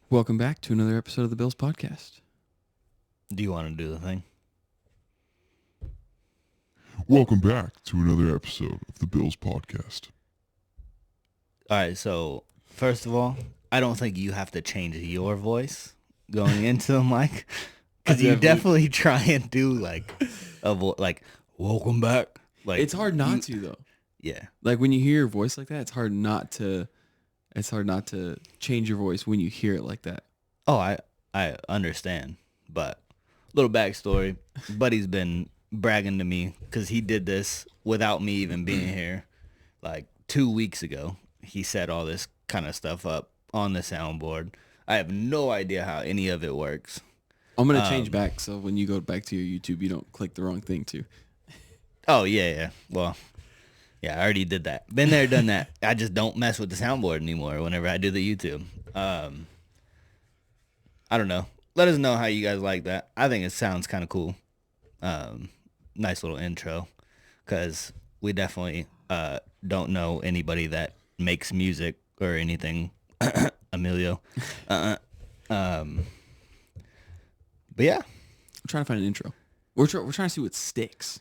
Welcome back to another episode of the BILS Podcast. Do you want to do the thing? Welcome back to another episode of the BILS Podcast. All right, so first of all, I don't think you have to change your voice going into the mic because you definitely try and do like a like welcome back. Like It's hard not to though. Yeah. Like when you hear your voice like that, it's hard not to change your voice when you hear it like that. Oh, I understand, but little backstory. Buddy's been bragging to me because he did this without me even being here. Like 2 weeks ago, he set all this kind of stuff up on the soundboard. I have no idea how any of it works. I'm gonna change back so when you go back to your YouTube, you don't click the wrong thing too. Oh yeah. Well, yeah, I already did that. Been there, done that. I just don't mess with the soundboard anymore whenever I do the YouTube. I don't know. Let us know how you guys like that. I think it sounds kind of cool. Nice little intro, because we definitely don't know anybody that makes music or anything. Emilio. But yeah. I'm trying to find an intro. We're trying to see what sticks.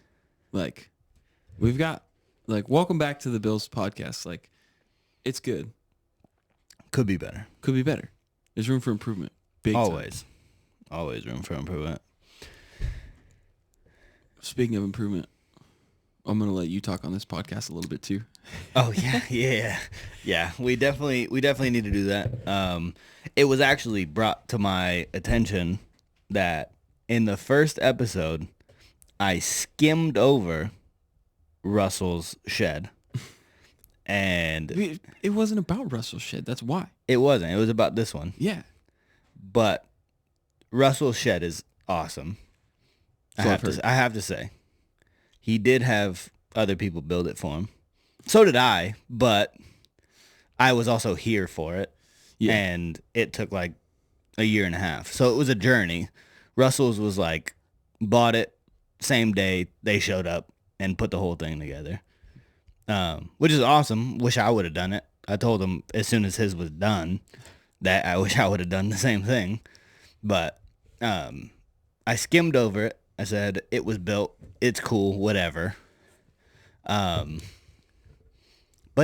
Like, we've got welcome back to the BILS Podcast. Like, it's good. Could be better. Could be better. There's room for improvement. Big time. Always room for improvement. Speaking of improvement, I'm gonna let you talk on this podcast a little bit too. Oh yeah. We definitely need to do that. It was actually brought to my attention that in the first episode, I skimmed over Russell's shed, and It wasn't about Russell's shed. That's why. it wasn't. It was about this one. Yeah. But Russell's shed is awesome. I So I've have to say, he did have other people build it for him. So did I, but I was also here for it. Yeah. And it took like a year and a half. So it was a journey. Russell's was like, bought it, same day they showed up and put the whole thing together. Which is awesome. Wish I would have done it. I told him as soon as his was done that I wish I would have done the same thing. But I skimmed over it. I said, it was built. It's cool, whatever. But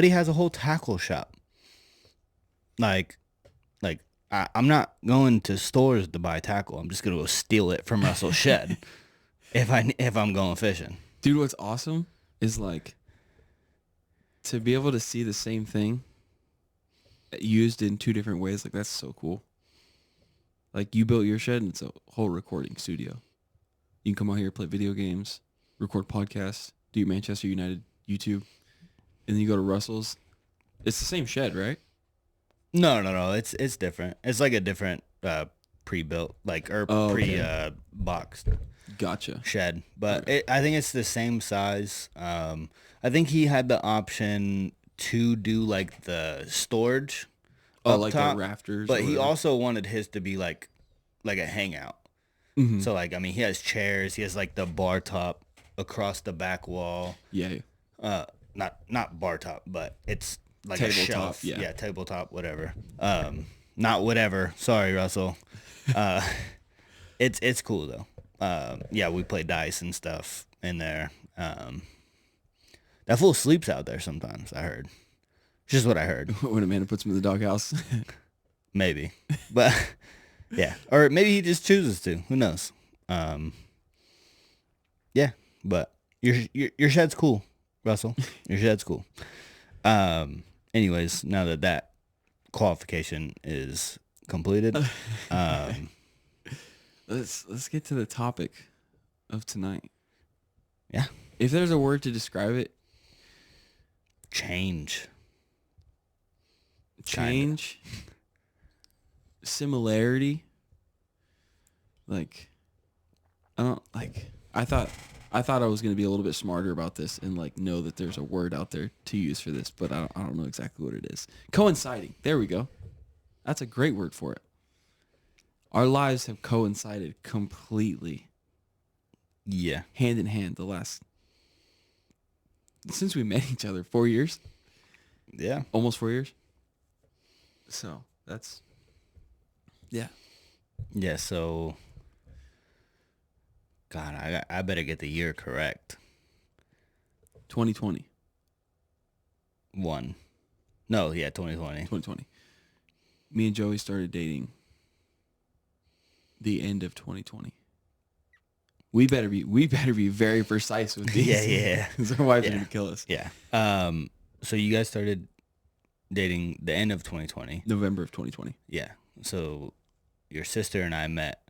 he has a whole tackle shop. Like I'm not going to stores to buy tackle. I'm just gonna go steal it from Russell's shed if I'm going fishing. Dude, what's awesome is like to be able to see the same thing used in two different ways. Like, that's so cool. Like, you built your shed and it's a whole recording studio. You can come out here, play video games, record podcasts, do your Manchester United YouTube, and then you go to Russell's. It's the same shed, right? No. It's different. It's like a different pre-built, boxed Gotcha. shed. But Okay. I think it's the same size. I think he had the option to do like the storage. Oh, up like top, the rafters. but or he whatever. also wanted his to be like a hangout. Mhm. So like, I mean, he has chairs. He has like the bar top across the back wall. Yeah. Not bar top, but it's like Tabletop, a shelf. yeah. Tabletop, whatever. Not whatever. Sorry, Russell. It's cool though. Yeah, we play dice and stuff in there. That fool sleeps out there sometimes, I heard. Just what I heard. When Amanda puts him in the doghouse. Maybe. But yeah. Or maybe he just chooses to. Who knows? Yeah. But your shed's cool, Russell. Your shed's cool. Anyways, now that qualification is completed, Let's get to the topic of tonight. yeah. If there's a word to describe it, Change. change, similarity. Like, I don't like. I thought I was gonna be a little bit smarter about this and like know that there's a word out there to use for this, but I don't know exactly what it is. Coinciding. There we go. That's a great word for it. Our lives have coincided completely, Yeah. hand in hand. Since we met each other, 4 years, Yeah. almost 4 years. So that's Yeah. Yeah, so God, I better get the year correct. 2020. 2020. 2020. Me and Joey started dating the end of 2020. We better be very precise with these. Yeah. Because our wives are Yeah. gonna kill us. Yeah. So you guys started dating the end of 2020. November of 2020. Yeah. So your sister and I met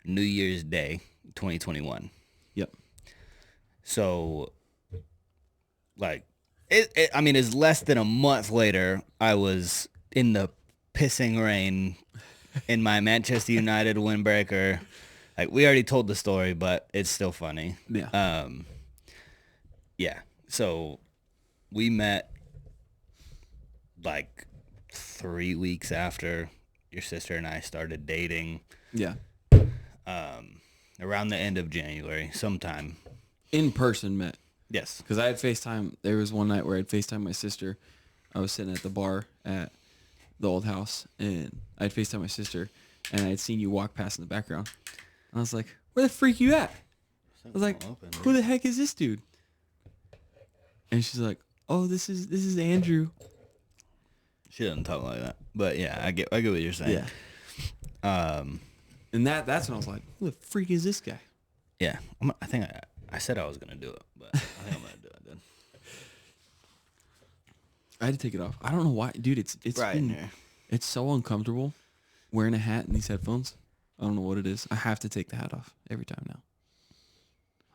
New Year's Day, 2021. Yep. So, like, it's less than a month later, I was in the pissing rain in my Manchester United windbreaker. Like, we already told the story, but it's still funny. Yeah. Yeah. So we met like 3 weeks after your sister and I started dating. Yeah. Around the end of January, sometime. In person met. Yes. Because I had FaceTime. There was one night where I had FaceTime my sister. I was sitting at the bar at the old house, and I had FaceTime my sister, and I had seen you walk past in the background. And I was like, where the freak you at? I was like, who the heck is this dude? And she's like, oh, this is Andrew. She doesn't talk like that. But yeah, I get what you're saying. Yeah. And that's when I was like, who the freak is this guy? Yeah. I think I said I was going to do it, but I think I'm going to do it then. I had to take it off. I don't know why. Dude, it's Right in here. It's so uncomfortable wearing a hat and these headphones. I don't know what it is. I have to take the hat off every time now.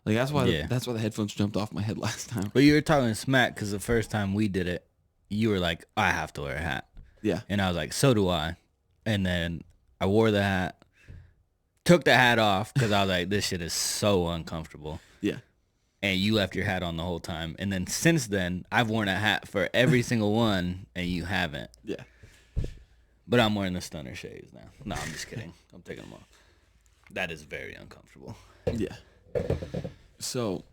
Like that's why the headphones jumped off my head last time. But you were talking smack because the first time we did it, you were like, I have to wear a hat. Yeah. And I was like, so do I. And then I wore the hat, took the hat off because I was like, this shit is so uncomfortable. Yeah. And you left your hat on the whole time. And then since then, I've worn a hat for every single one, and you haven't. Yeah. But I'm wearing the stunner shades now. No, I'm just kidding. I'm taking them off. That is very uncomfortable. Yeah. So,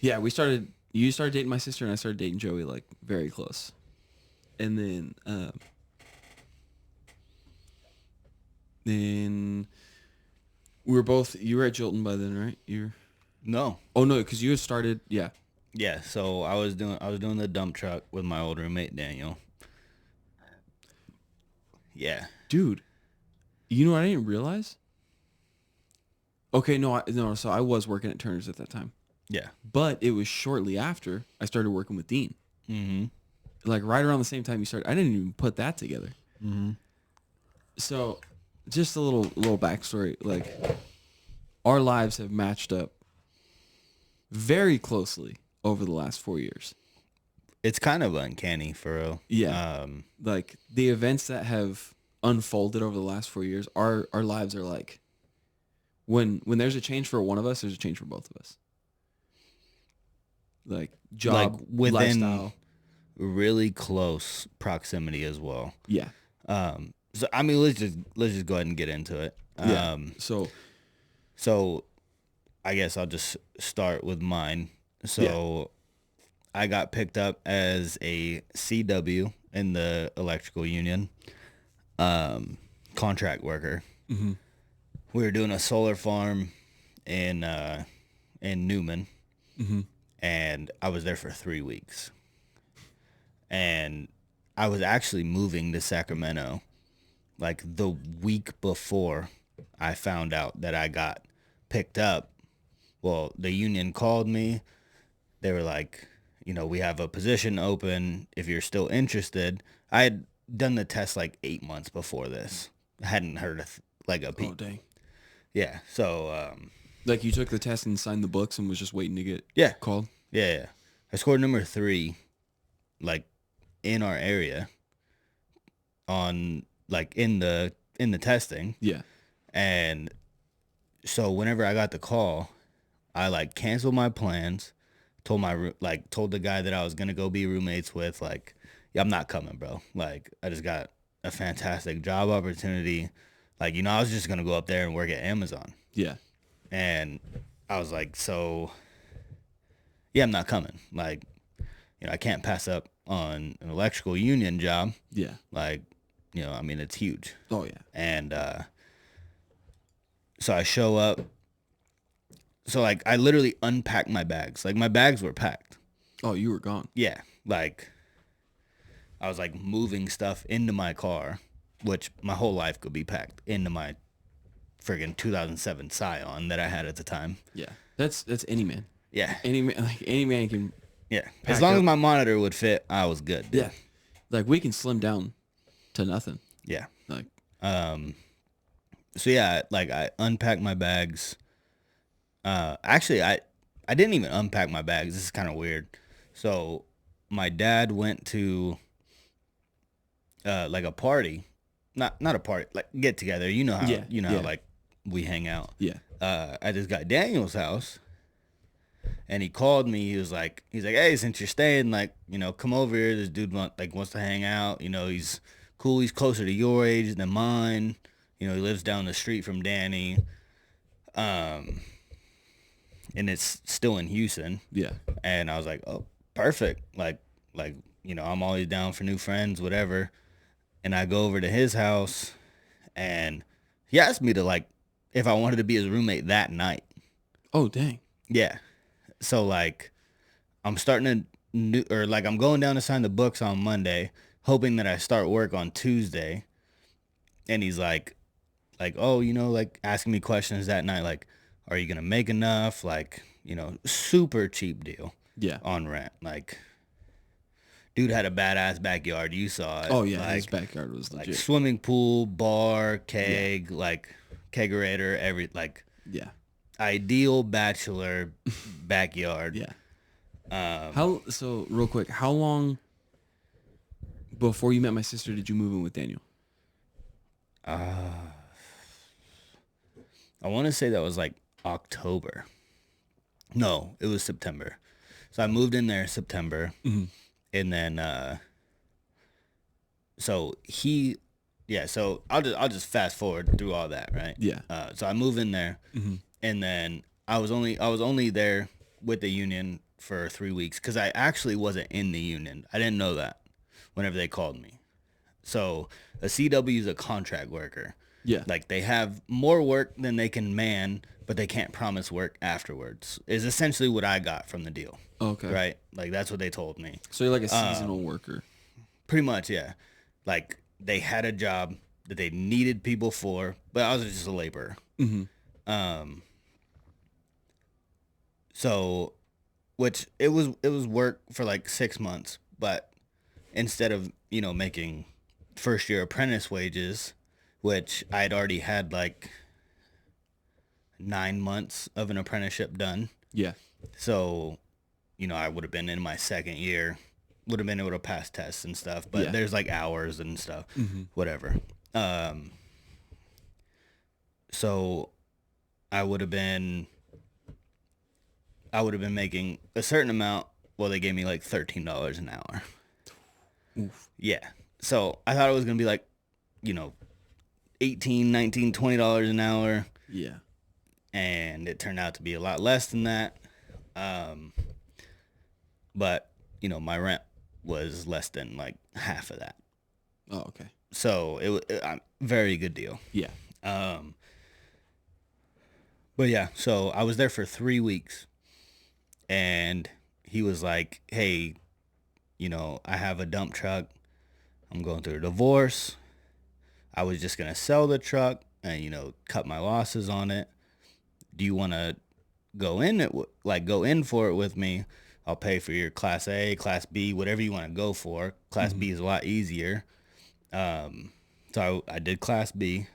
yeah, you started dating my sister, and I started dating Joey, like, very close. And then we were both, you were at Jilton by then, right? No. Oh, no, because you had started, yeah. Yeah, so I was doing the dump truck with my old roommate, Daniel. Yeah. Dude, you know what I didn't realize? Okay, so I was working at Turner's at that time. Yeah. But it was shortly after I started working with Dean. Mm-hmm. Like right around the same time you started. I didn't even put that together. Mm-hmm. So just a little backstory. Like our lives have matched up very closely over the last 4 years. It's kind of uncanny for real. Yeah. Like the events that have unfolded over the last 4 years, our lives are like when there's a change for one of us, there's a change for both of us. Like job, like within lifestyle. Really close proximity as well. Yeah. So I mean, let's just go ahead and get into it. Yeah. So I guess I'll just start with mine. So I got picked up as a CW in the electrical union, contract worker. Mm-hmm. We were doing a solar farm in Newman, Mm-hmm. and I was there for 3 weeks. And I was actually moving to Sacramento like the week before I found out that I got picked up. Well, the union called me. They were like, we have a position open if you're still interested. I had done the test like 8 months before this. I hadn't heard a peep. Oh, dang. Yeah, so... like you took the test and signed the books and was just waiting to get called? Yeah. I scored number 3, like, in our area on, like, in the testing. Yeah. And so whenever I got the call, I, like, canceled my plans, told the guy that I was going to go be roommates with, like, yeah, I'm not coming, bro. Like, I just got a fantastic job opportunity. Like, I was just going to go up there and work at Amazon. Yeah. And I was like, so, yeah, I'm not coming. Like, I can't pass up on an electrical union job. Yeah. Like, You know, I mean, it's huge. Oh yeah. And so I show up. So, like, I literally unpacked my bags. Like, my bags were packed. Oh, you were gone. Yeah. Like, I was, like, moving stuff into my car, which my whole life could be packed into my friggin' 2007 Scion that I had at the time. Yeah. That's any man. Yeah. Any man can. Yeah. Pack As long as up. my monitor would fit, I was good. Dude. Yeah. Like, we can slim down to nothing. Yeah. Like, So yeah, like I unpacked my bags. Actually, I didn't even unpack my bags. This is kind of weird. So my dad went to like a party, not a party, like get together. You know how how like we hang out. yeah. At this guy Daniel's house, and he called me. He's like, hey, since you're staying, like, come over here. This dude wants to hang out. He's cool. He's closer to your age than mine. He lives down the street from Danny. And it's still in Houston. Yeah. And I was like, oh, perfect. Like, I'm always down for new friends, whatever. And I go over to his house, and he asked me to, like, if I wanted to be his roommate that night. Oh, dang. Yeah. So, like, I'm starting I'm going down to sign the books on Monday, hoping that I start work on Tuesday. And he's like, oh, like, asking me questions that night, like, are you going to make enough? Like, super cheap deal. Yeah. On rent. Like, dude had a badass backyard. You saw it. Oh, yeah. Like, His backyard was legit. like swimming pool, bar, keg, like, kegerator, yeah. ideal bachelor backyard. Yeah. So real quick, how long before you met my sister did you move in with Daniel? I want to say that was like October. No, it was September. So I moved in there September. Mm-hmm. And then so I'll just fast forward through all that, right? Yeah. So I move in there, Mm-hmm. and then I was only there with the union for 3 weeks because I actually wasn't in the union. I didn't know that whenever they called me. So a CW is a contract worker. Yeah. Like, they have more work than they can man, but they can't promise work afterwards, is essentially what I got from the deal. Okay. Right? Like, that's what they told me. So you're like a seasonal worker. Pretty much, yeah. Like, they had a job that they needed people for, but I was just a laborer. Mm-hmm. So, which it was work for like 6 months, but instead of, making first year apprentice wages, which I'd already had like 9 months of an apprenticeship done. Yeah. So, I would have been in my second year, would have been able to pass tests and stuff, but Yeah. there's like hours and stuff, Mm-hmm. whatever. So I would have been making a certain amount. Well, they gave me like $13 an hour. Oof. Yeah. So I thought it was going to be like, $18, $19, $20 an hour. Yeah. And it turned out to be a lot less than that. But, my rent was less than like half of that. Oh, okay. So it was a very good deal. Yeah. But yeah, so I was there for 3 weeks, and he was like, hey, I have a dump truck. I'm going through a divorce. I was just going to sell the truck and, cut my losses on it. Do you want to go in for it with me? I'll pay for your class A, class B, whatever you want to go for. Class B is a lot easier. So I did class B,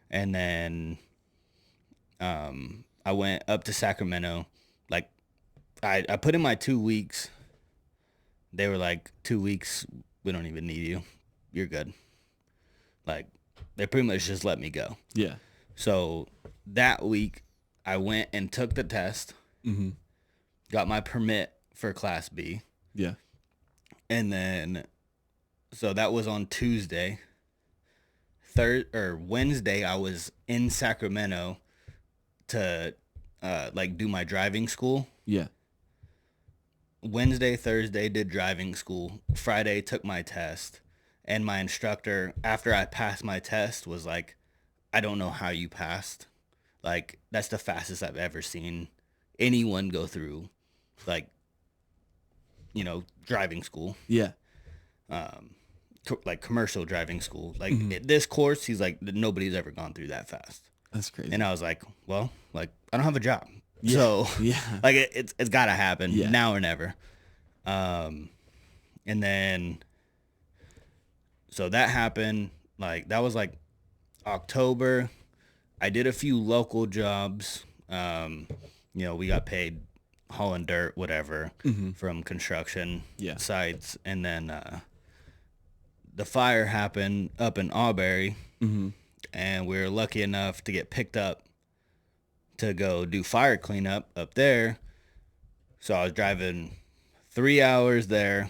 and then I went up to Sacramento. Like, I put in my 2 weeks. They were like, 2 weeks, we don't even need you. You're good. Like, they pretty much just let me go. Yeah. So that week, I went and took the test, Mm-hmm. got my permit for class B. Yeah. And then, so that was on Tuesday. Wednesday, I was in Sacramento to do my driving school. Yeah. Wednesday, Thursday did driving school. Friday took my test, And my instructor, after I passed my test, was like, I don't know how you passed. Like, that's the fastest I've ever seen anyone go through, like, driving school, Yeah. like commercial driving school. Like, Mm-hmm. this course, he's like, nobody's ever gone through that fast. That's crazy. And I was like, well, like, I don't have a job. Yeah. So, Yeah. like, it's got to happen Yeah. now or never. And then, so that happened, like, that was like October. I did a few local jobs. We got paid hauling dirt, whatever, from construction Yeah. sites. And then the fire happened up in Auberry, and we were lucky enough to get picked up to go do fire cleanup up there. So I was driving 3 hours there,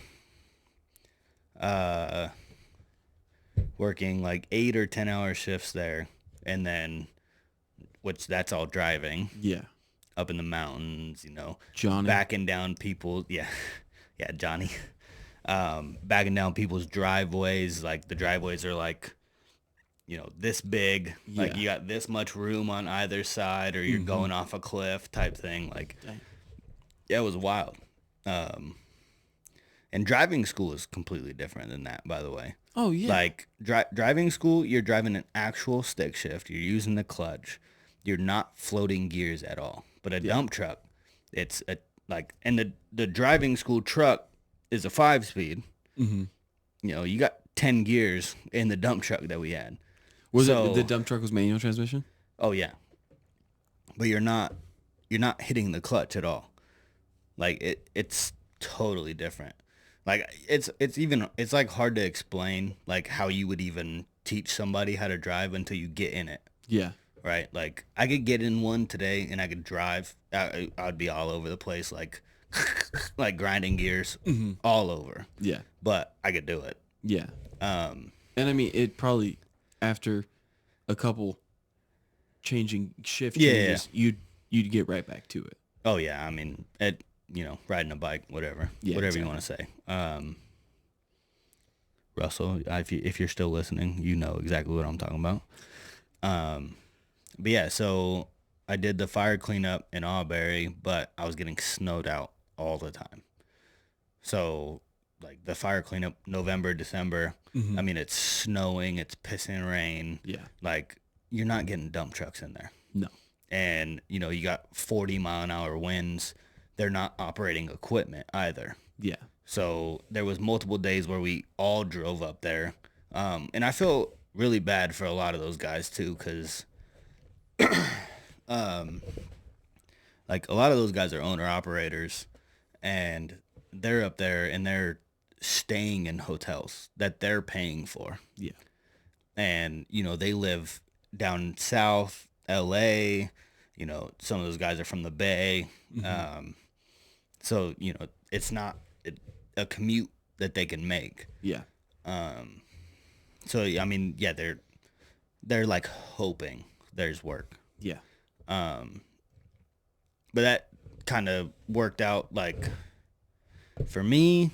working like 8 or 10 hour shifts there, and then, which that's all driving Yeah. up in the mountains, Johnny. backing down people. Yeah. Yeah. Johnny. Backing down people's driveways. Like, the driveways are like, this big, like, Yeah. you got this much room on either side, or you're going off a cliff type thing. Like, Dang. yeah, it was wild. And driving school is completely different than that, by the way. Oh, yeah. Like, driving school, you're driving an actual stick shift. You're using the clutch. You're not floating gears at all. But a dump truck, it's and the driving school truck is a 5-speed. Mm-hmm. You got 10 gears in the dump truck that we had. Was So- it the dump truck was manual transmission? Oh yeah. But you're not hitting the clutch at all. Like, it's totally different. Like, it's like hard to explain, like, how you would even teach somebody how to drive until you get in it. Yeah. Right? Like, I could get in one today and I could drive. I'd be all over the place, like like grinding gears all over. Yeah. But I could do it. Yeah. Um And I mean, it probably, after a couple changing shift Yeah, changes, you'd get right back to it. oh yeah, I mean, riding a bike, whatever. Yeah, whatever you want to say. Russell, if you're still listening, you know exactly what I'm talking about. But yeah, so I did the fire cleanup in Auberry, but I was getting snowed out all the time. So, like, the fire cleanup, November, December, I mean, it's snowing, it's pissing rain. Yeah. Like, you're not getting dump trucks in there. No. And, you got 40-mile-an-hour winds. They're not operating equipment either. Yeah. So there was multiple days where we all drove up there. And I feel really bad for a lot of those guys too, because like, a lot of those guys are owner operators, and they're up there and they're staying in hotels that they're paying for. Yeah. And, they live down south, LA, some of those guys are from the Bay. So, it's not a commute that they can make. Yeah. So, I mean, yeah, they're like hoping there's work. Yeah. But that kind of worked out, like, for me,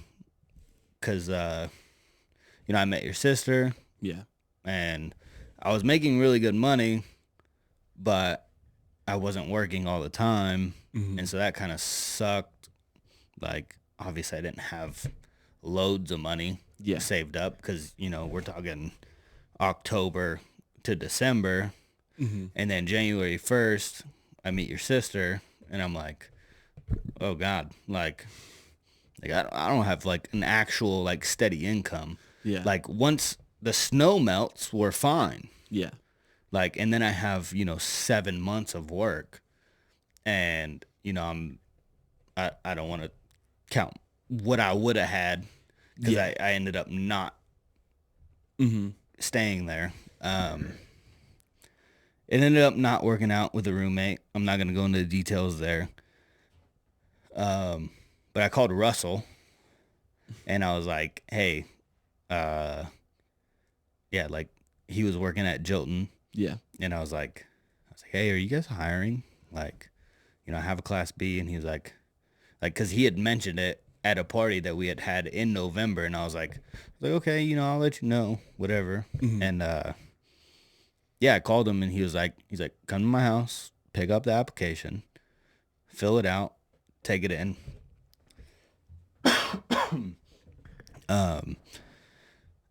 because, I met your sister, Yeah. and I was making really good money, but I wasn't working all the time. And so that kind of sucked. Like, obviously I didn't have loads of money Yeah. saved up, because, we're talking October to December. And then January 1st, I meet your sister, and I'm like, oh God, like I don't have, like, an actual, like, steady income. Yeah. Like, once the snow melts, we're fine. Yeah. Like, and then I have, 7 months of work, and, I don't want to count what I would have had, because Yeah. I ended up not staying there. It ended up not working out with a roommate. I'm not going to go into the details there. But I called Russell, and I was like, hey, yeah, like, he was working at Jilton. Yeah. And I was like, hey, are you guys hiring? Like, I have a Class B. And he was like, cause he had mentioned it at a party that we had in November, and I was like, okay, you know, I'll let you know, whatever. And yeah, I called him, and he's like, come to my house, pick up the application, fill it out, take it in.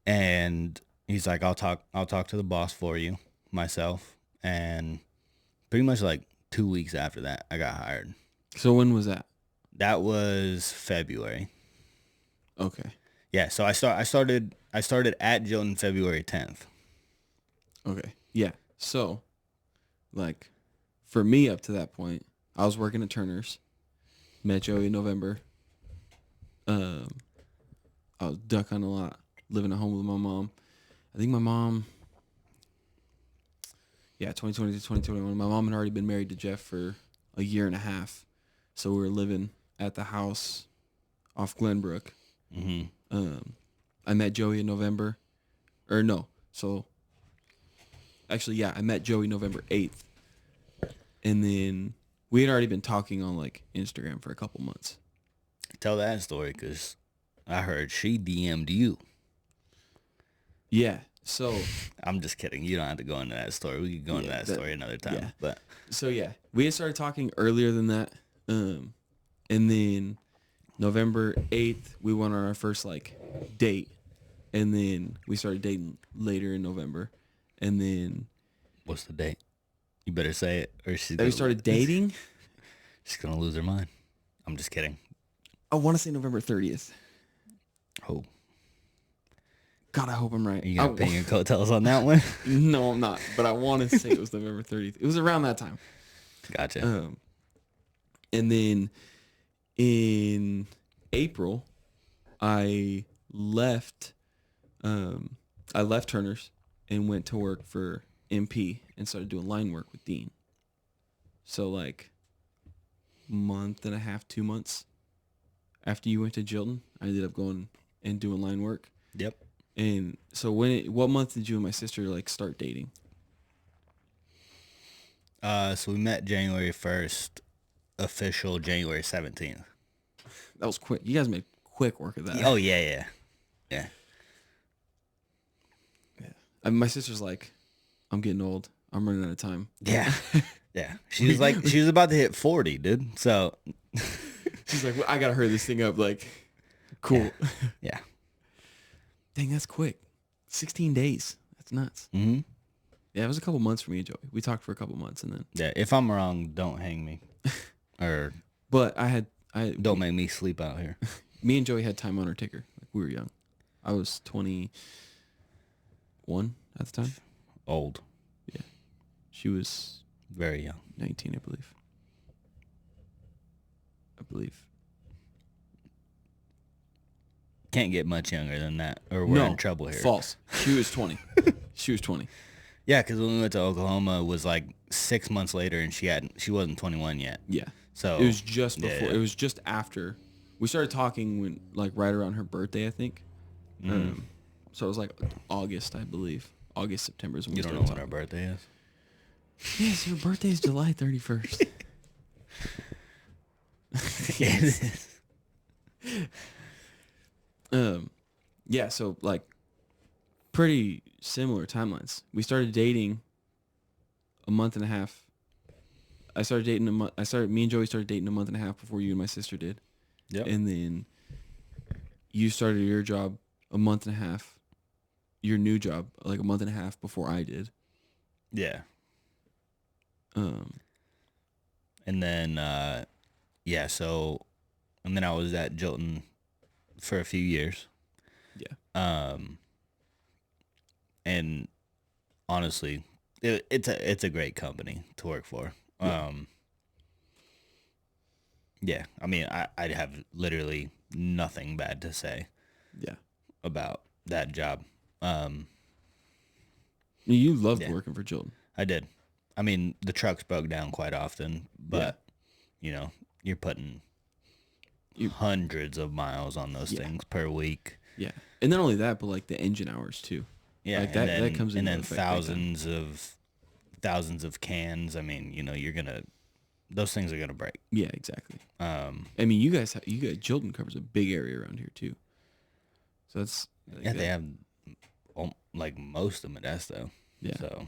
And he's like, I'll talk to the boss for you myself. And pretty much like 2 weeks after that, I got hired. So when was that? That was February. Okay. Yeah, so I started at Jilton February 10th. Okay. Yeah. So, like, for me up to that point, I was working at Turner's. Met Joey in November. I was duck hunting a lot, living at home with my mom. I think my mom, 2020 to 2021, my mom had already been married to Jeff for a year and a half. So we were living at the house off Glenbrook. Mm-hmm. I met Joey in November. I met Joey November 8th. And then we had already been talking on, like, Instagram for a couple months. Tell that story, because I heard she DM'd you. Yeah, so... I'm just kidding. You don't have to go into that story. We could go into that story another time. Yeah. But So, yeah, we had started talking earlier than that. And then November 8th, we went on our first, like, date. And then we started dating later in November. And then... What's the date? You better say it, or she's we started dating? She's going to lose her mind. I'm just kidding. I want to say November 30th. Oh. God, I hope I'm right. Are you going to pay your coattails on that one? No, I'm not. But I want to say it was November 30th. It was around that time. Gotcha. And then in April, I left Turner's and went to work for MP and started doing line work with Dean. So like month and a half, 2 months after you went to Jilton, I ended up going and doing line work. Yep. And so what month did you and my sister like start dating? So we met January 1st, official January 17th. That was quick. You guys made quick work of that. Oh, yeah. My sister's like, I'm getting old. I'm running out of time. Yeah. Yeah. She was about to hit 40, dude. So she's like, well, I got to hurry this thing up. Like, cool. Yeah. Dang, that's quick. 16 days. That's nuts. Mm-hmm. Yeah, it was a couple months for me and Joey. We talked for a couple months and then. Yeah, if I'm wrong, don't hang me. But don't make me sleep out here. Me and Joey had time on our ticker. Like, we were young. I was 21 at the time. Old. Yeah. She was very young. 19, I believe. Can't get much younger than that, or we're in trouble here. False. She was 20. She was 20. Yeah, because when we went to Oklahoma, it was like 6 months later, and she wasn't 21 yet. Yeah. So it was just before. Yeah. It was just after we started talking when, like, right around her birthday, I think. So it was like August, I believe. August, September is when you we don't started know when talking. our birthday is. Yes, her birthday is July 31st. Yes. Yeah, so like pretty similar timelines. We started dating a month and a half. Me and Joey started dating a month and a half before you and my sister did. Yep. And then you started your job a month and a half. Your new job like a month and a half before I did. Yeah. Um And then and then I was at Jilton for a few years. Yeah. And honestly, it's a great company to work for. Yeah. Yeah, I mean, I'd have literally nothing bad to say. Yeah. About that job. You loved working for Jilton. I did. I mean, the trucks broke down quite often, but you know, you're putting hundreds of miles on those things per week. Yeah. And not only that, but like the engine hours too. Yeah, like that comes in. And then thousands of cans. I mean, you know, you're gonna those things are gonna break. Yeah, exactly. Yeah, I mean, you guys, Chilton covers a big area around here too. So that's they have like most of Modesto. Yeah. So,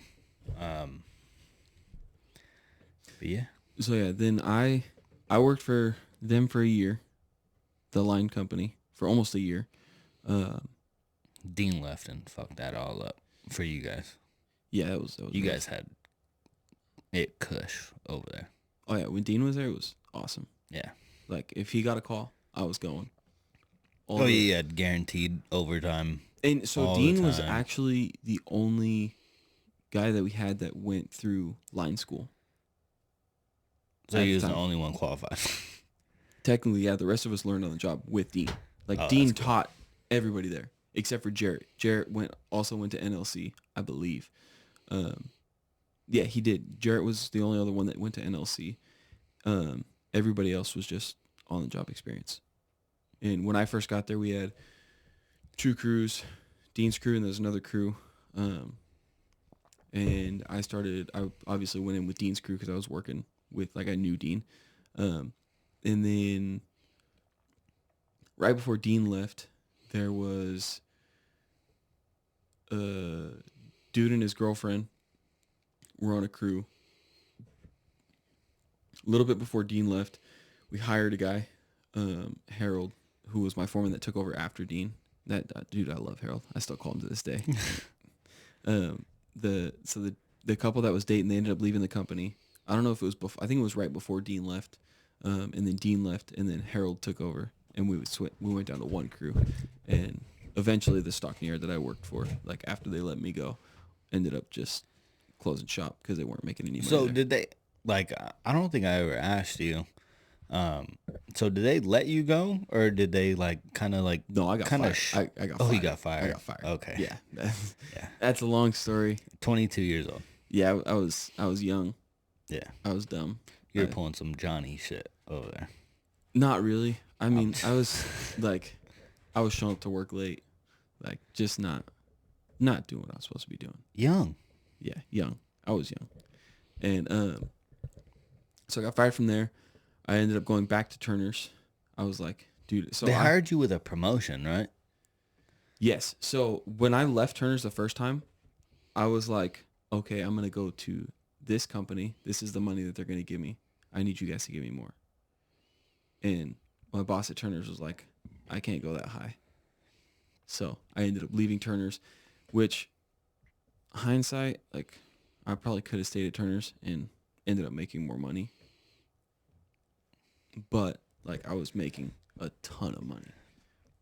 but yeah. So yeah, then I worked for them for a year, the line company for almost a year. Dean left and fucked that all up for you guys. Yeah, that was You rough. guys had it cush over there. Oh yeah, when Dean was there, it was awesome. Yeah. Like if he got a call, I was going. Oh, yeah, you had guaranteed overtime. And so all Dean the was time. actually the only guy that we had that went through line school. So at he the was the time. only one qualified. Technically, yeah, the rest of us learned on the job with Dean. Like Oh, Dean that's cool. taught everybody there except for Jarrett. Jarrett also went to NLC, I believe. Yeah, he did. Jarrett was the only other one that went to NLC. Everybody else was just on the job experience. And when I first got there, we had 2 crews, Dean's crew, and there's another crew. And I obviously went in with Dean's crew because I was working with, like, I knew Dean. And then right before Dean left, there was a dude and his girlfriend were on a crew. A little bit before Dean left, we hired a guy, Harold, who was my foreman that took over after Dean. That dude, I love Harold. I still call him to this day. The couple that was dating, they ended up leaving the company. I don't know if it was before. I think it was right before Dean left, and then Dean left, and then Harold took over, and we went down to 1 crew, and eventually the stocking yard that I worked for, like after they let me go, ended up just closing shop because they weren't making any money. So there. did they, like, I don't think I ever asked you. So did they let you go, or did they like kind of like? No, I got kinda fired. I got Oh, fired. you got fired. I got fired. Okay. Yeah. Yeah. That's a long story. 22 years old. Yeah, I was young. Yeah. I was dumb. You were pulling some Johnny shit over there. Not really. I mean, I was like, I was showing up to work late, like just not doing what I was supposed to be doing. Young. Yeah, young. I was young, and so I got fired from there. I ended up going back to Turner's. I was like, dude. So They hired you with a promotion, right? Yes. So when I left Turner's the first time, I was like, okay, I'm gonna go to this company. This is the money that they're gonna give me. I need you guys to give me more. And my boss at Turner's was like, I can't go that high. So I ended up leaving Turner's, which hindsight, like I probably could have stayed at Turner's and ended up making more money. But like I was making a ton of money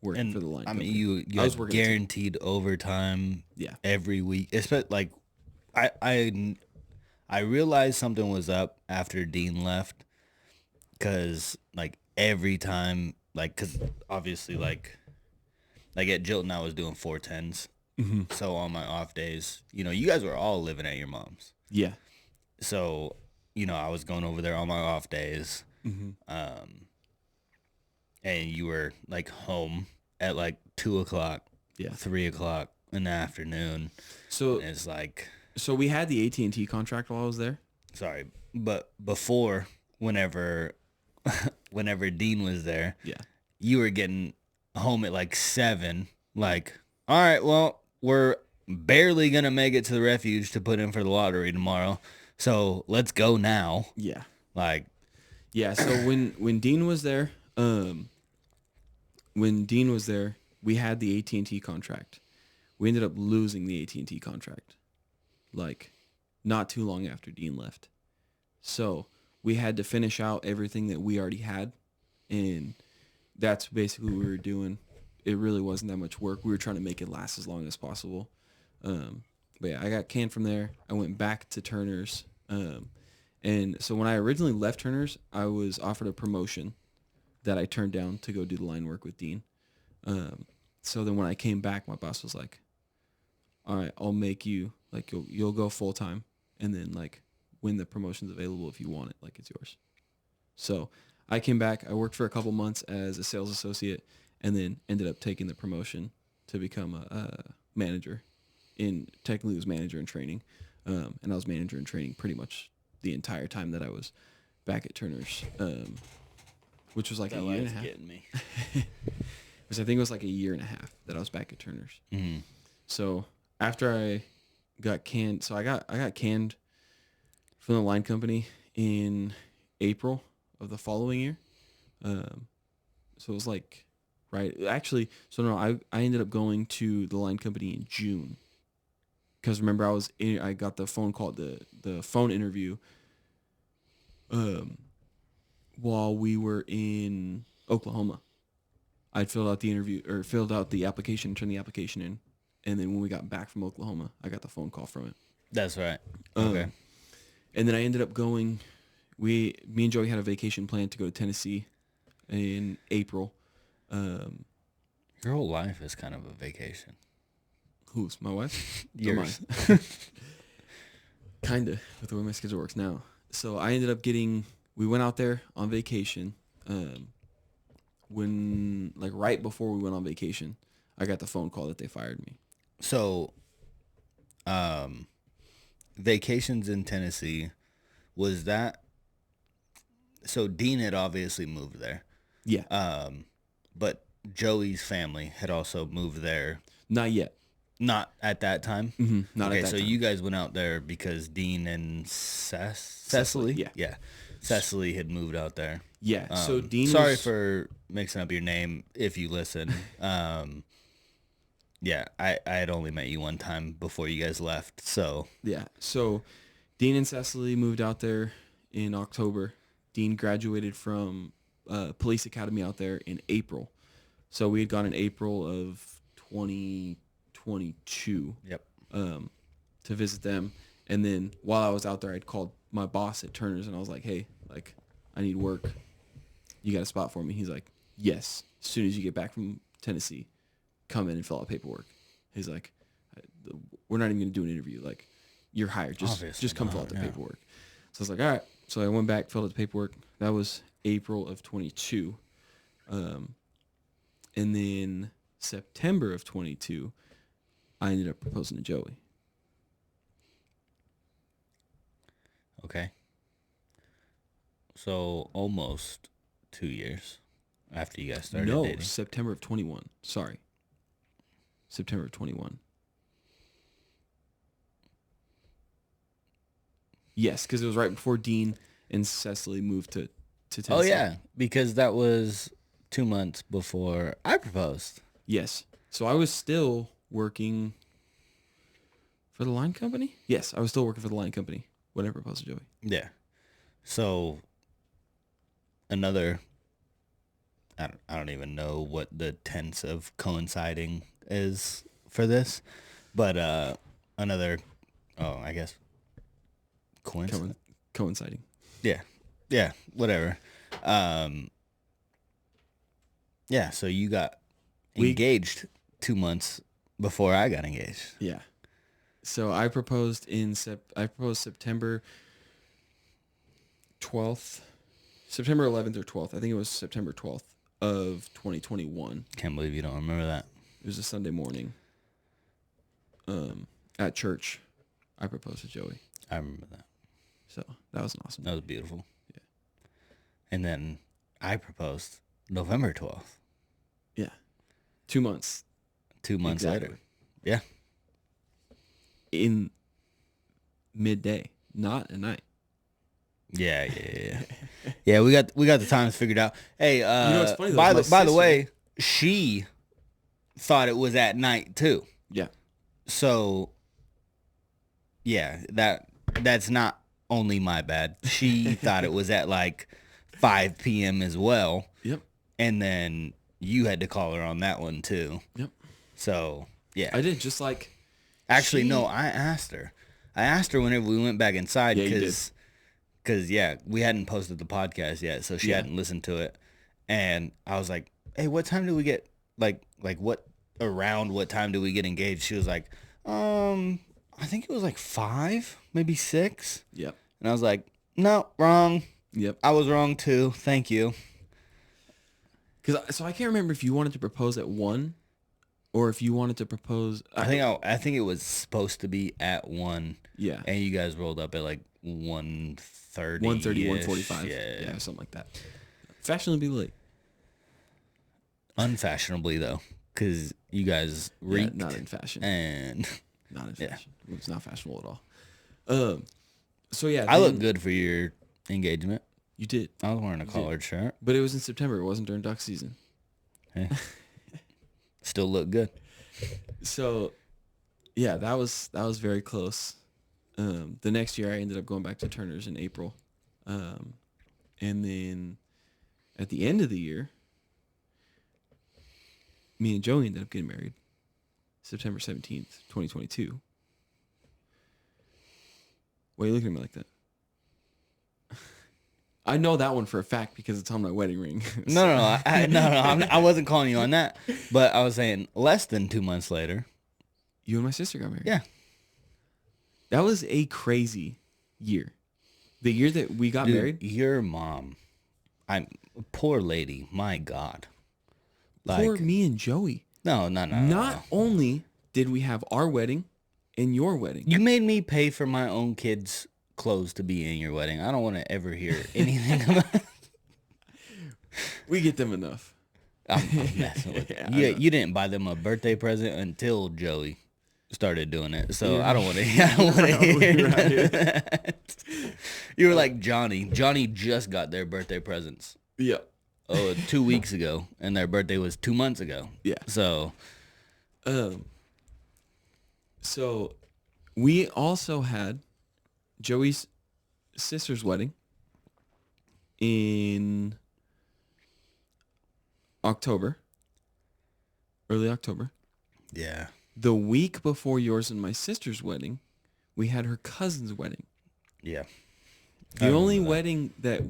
working for the line. I mean, company. you I was had working at guaranteed overtime. Yeah. Every week. Especially like, I realized something was up after Dean left, because like every time, like, because obviously like at Jilton I was doing 410s. Mm-hmm. So on my off days, you guys were all living at your mom's. Yeah. So, I was going over there on my off days. Mm-hmm. And you were like home at like 2:00, Yeah. 3:00 in the afternoon. So And it's like, so we had the AT&T contract while I was there. sorry, but before, whenever Dean was there, Yeah. you were getting home at like 7. Like, all right, well, we're barely gonna make it to the refuge to put in for the lottery tomorrow, so let's go now. Yeah. Like, Yeah. So when Dean was there, we had the AT&T contract. We ended up losing the AT&T contract, like, not too long after Dean left. So we had to finish out everything that we already had, and that's basically what we were doing. It really wasn't that much work. We were trying to make it last as long as possible. But yeah, I got canned from there. I went back to Turner's. And so when I originally left Turner's, I was offered a promotion that I turned down to go do the line work with Dean. So then when I came back, my boss was like, all right, I'll make you, like, you'll go full time. And then, like, when the promotion's available, if you want it, like, it's yours. So I came back. I worked for a couple months as a sales associate, and then ended up taking the promotion to become a manager. Technically, it was manager in training. And I was manager in training pretty much the entire time that I was back at Turner's, which was like That a year and a light's half. getting me. Which I think it was like a year and a half that I was back at Turner's. Mm-hmm. So after I got canned, so I got canned from the line company in April of the following year. So it was like, right, actually, so no, I ended up going to the line company in June. Because remember, I got the phone call, the phone interview while we were in Oklahoma. I'd filled out the application, turned the application in, and then when we got back from Oklahoma, I got the phone call from it. That's right. Okay. And then I ended up going. Me and Joey had a vacation plan to go to Tennessee in April. Your whole life is kind of a vacation. Who's my wife? Yours. Kind of, with the way my schedule works now. So I ended up we went out there on vacation. When, like, right before we went on vacation, I got the phone call that they fired me. So, vacations in Tennessee, was that, so Dean had obviously moved there. Yeah. But Joey's family had also moved there. Not yet. Not at that time? Mm-hmm. Not okay, at that so time. you guys went out there because Dean and Cecily? Yeah. Yeah. Cecily had moved out there. Yeah. So Dean sorry for mixing up your name if you listen. Yeah, I had only met you one time before you guys left, so. Yeah. So Dean and Cecily moved out there in October. Dean graduated from police academy out there in April. So we had gone in April of 2022. Yep. To visit them. And then while I was out there, I'd called my boss at Turner's and I was like, hey, like, I need work. You got a spot for me? He's like, yes. As soon as you get back from Tennessee, come in and fill out paperwork. He's like, we're not even going to do an interview. Like, you're hired. Just come fill out the paperwork. So I was like, all right. So I went back, filled out the paperwork. That was April of 22. And then September of 22, I ended up proposing to Joey. Okay. So almost 2 years after you guys started dating. No, September of 21. Sorry. September of 21. Yes, because it was right before Dean and Cecily moved to Tennessee. Oh, yeah, because that was 2 months before I proposed. Yes. So I was still working for the line company? Yes, I was still working for the line company when I proposed to Joey. Yeah. So another, I don't even know what the tense of coinciding is for this, but another, I guess, coincidence. Coinciding. Yeah, whatever. Yeah, so you got engaged 2 months before I got engaged. Yeah. So I proposed September 12th, September 11th or 12th. I think it was September 12th of 2021. Can't believe you don't remember that. It was a Sunday morning. At church, I proposed to Joey. I remember that. So that was an awesome. That was beautiful. Yeah. And then I proposed November 12th. Yeah. 2 months. 2 months later. Yeah. In midday, not at night. Yeah. Yeah, we got the times figured out. Hey, You know what's funny, though, by the way, she thought it was at night too. Yeah. So yeah, that's not only my bad. She thought it was at like 5 p.m. as well. Yep. And then you had to call her on that one too. Yep. So yeah. I did, just like. Actually, no, I asked her. Whenever we went back inside because we hadn't posted the podcast yet, so she hadn't listened to it. And I was like, "Hey, what time do we get like what time do we get engaged?" She was like, I think it was like 5, maybe 6." Yep. And I was like, "No, wrong. Yep. I was wrong too. Thank you." So I can't remember if you wanted to propose at 1 or if you wanted to propose. I think it was supposed to be at 1. Yeah. And you guys rolled up at like 1:30. 1:30, 1:45. Yeah. Yeah, something like that. Fashionably late. Unfashionably though, because you guys reeked. Not in fashion. And Not in Yeah. fashion. It's not fashionable at all. So yeah, I look good for your engagement. You did, I was wearing a collared shirt. but it was in September. It wasn't during duck season. Hey. Still look good. So, yeah, that was very close. The next year, I ended up going back to Turner's in April, and then at the end of the year, me and Joey ended up getting married, September 17th, 2022. Why are you looking at me like that? I know that one for a fact because it's on my wedding ring. No, I wasn't calling you on that. But I was saying less than 2 months later. You and my sister got married. Yeah. That was a crazy year. The year that we got married. Your mom, poor lady. My God. Poor me and Joey. No. Not only did we have our wedding and your wedding. You made me pay for my own kids' clothes to be in your wedding. I don't want to ever hear anything about it. We get them enough. I'm messing with you. You didn't buy them a birthday present until Joey started doing it. So I don't want to hear that. You were like Johnny. Johnny just got their birthday presents. Yeah. 2 weeks ago, and their birthday was 2 months ago. Yeah. So we also had Joey's sister's wedding in October, early October. yeah. The week before yours and my sister's wedding, we had her cousin's wedding. Yeah. The only wedding that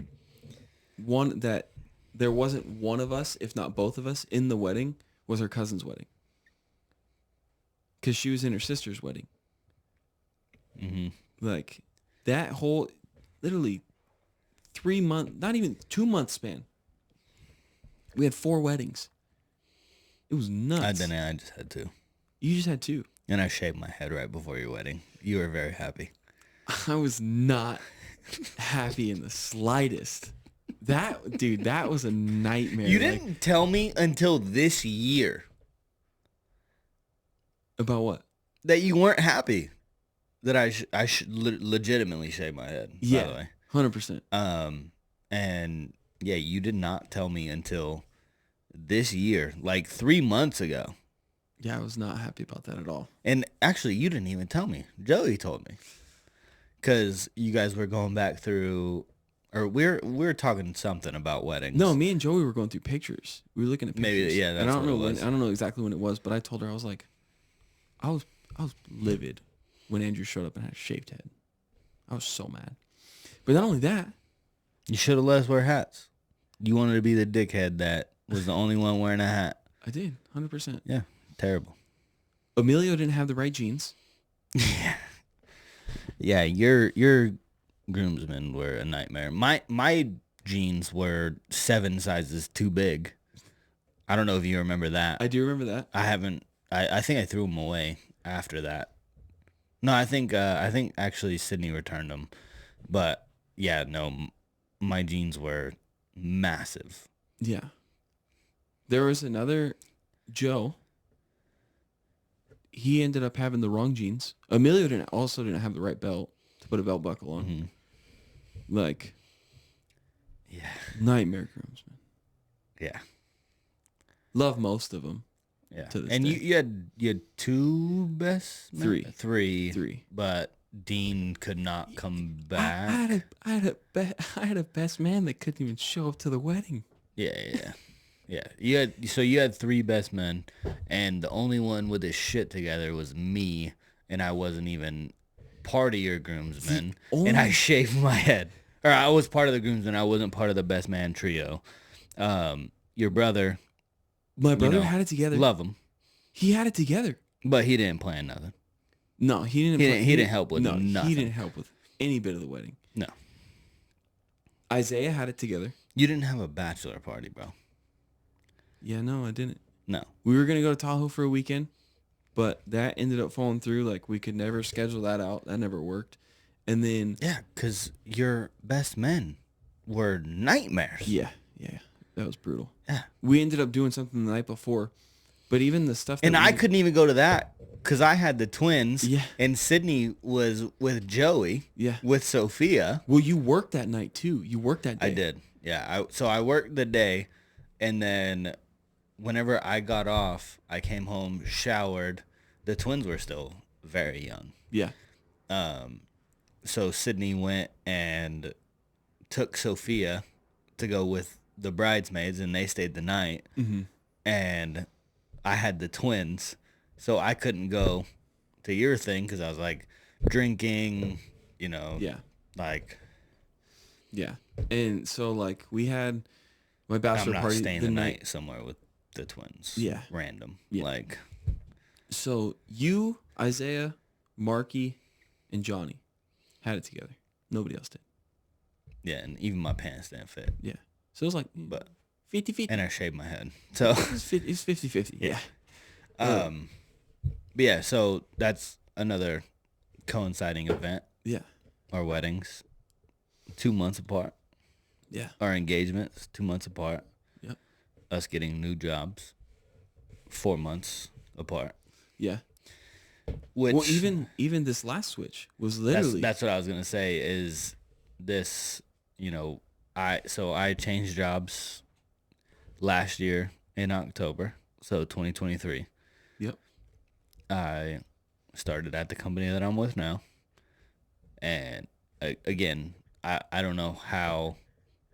there wasn't one of us, if not both of us, in the wedding was her cousin's wedding. Because she was in her sister's wedding. Mm-hmm. Like, that whole, literally 3 month, not even 2 month span. We had 4 weddings. It was nuts. I didn't. I just had 2. You just had 2. And I shaved my head right before your wedding. You were very happy. I was not happy in the slightest. That was a nightmare. You didn't tell me until this year. About what? That you weren't happy. That I should legitimately shave my head. Yeah, by the way. 100%. And yeah, you did not tell me until this year, like 3 months ago. Yeah, I was not happy about that at all. And actually, you didn't even tell me. Joey told me, because you guys were going back through, or we're talking something about weddings. No, me and Joey were going through pictures. We were looking at pictures. Maybe, yeah, that's and I don't what know it was. I don't know exactly when it was, but I told her, I was like, I was livid when Andrew showed up and had a shaved head. I was so mad. But not only that, You should have let us wear hats. You wanted to be the dickhead that was the only one wearing a hat. I did, 100%. Yeah, terrible. Emilio didn't have the right jeans. Yeah, your groomsmen were a nightmare. My jeans were 7 sizes too big. I don't know if you remember that. I do remember that. I haven't. I think I threw them away after that. No, I think actually Sydney returned them. But yeah, no, my jeans were massive. Yeah. There was another Joe. He ended up having the wrong jeans. Emilio didn't have the right belt to put a belt buckle on. Mm-hmm. Like, yeah, nightmare groomsmen. yeah, Love most of them. yeah. To this And day. you had 2 best men? Three. But Dean could not come back. I had a best man that couldn't even show up to the wedding. Yeah. You had 3 best men, and the only one with his shit together was me, and I wasn't even part of your groomsmen, and I shaved my head. Or I was part of the groomsmen, I wasn't part of the best man trio. Your brother, My brother had it together. love him, He had it together. but he didn't plan nothing. No, he didn't. He didn't help with nothing. He didn't help with any bit of the wedding. No. Isaiah had it together. You didn't have a bachelor party, bro. Yeah, no, I didn't. No. We were going to go to Tahoe for a weekend, but that ended up falling through. Like, we could never schedule that out. That never worked. And then... Yeah, because your best men were nightmares. Yeah. That was brutal. Yeah. We ended up doing something the night before, but even the stuff that And I couldn't even go to that because I had the twins. Yeah. And Sydney was with Joey. Yeah. With Sophia. Well, you worked that night, too. You worked that day. I did. Yeah. So I worked the day, and then whenever I got off, I came home, showered. The twins were still very young. Yeah. So Sydney went and took Sophia to go with the bridesmaids, and they stayed the night. Mm-hmm. And I had the twins, so I couldn't go to your thing because I was like drinking, Yeah. like Yeah. And so, like, we had my I'm bachelor not party staying the the night. night somewhere with the twins. Yeah. Random. Yeah. Like, So you, Isaiah, Marky, and Johnny had it together. Nobody else did. yeah, and even my pants didn't fit. Yeah. So it was like But 50-50. and I shaved my head. So It's 50-50. Yeah. but yeah, so that's another coinciding event. Yeah. Our weddings, 2 months apart. Yeah. Our engagements, 2 months apart. Yep. Us getting new jobs, 4 months apart. Yeah. Which Well, even this last switch was literally... that's what I was gonna say. Is this I changed jobs last year in October, so 2023. Yep. I started at the company that I'm with now, and again, I don't know how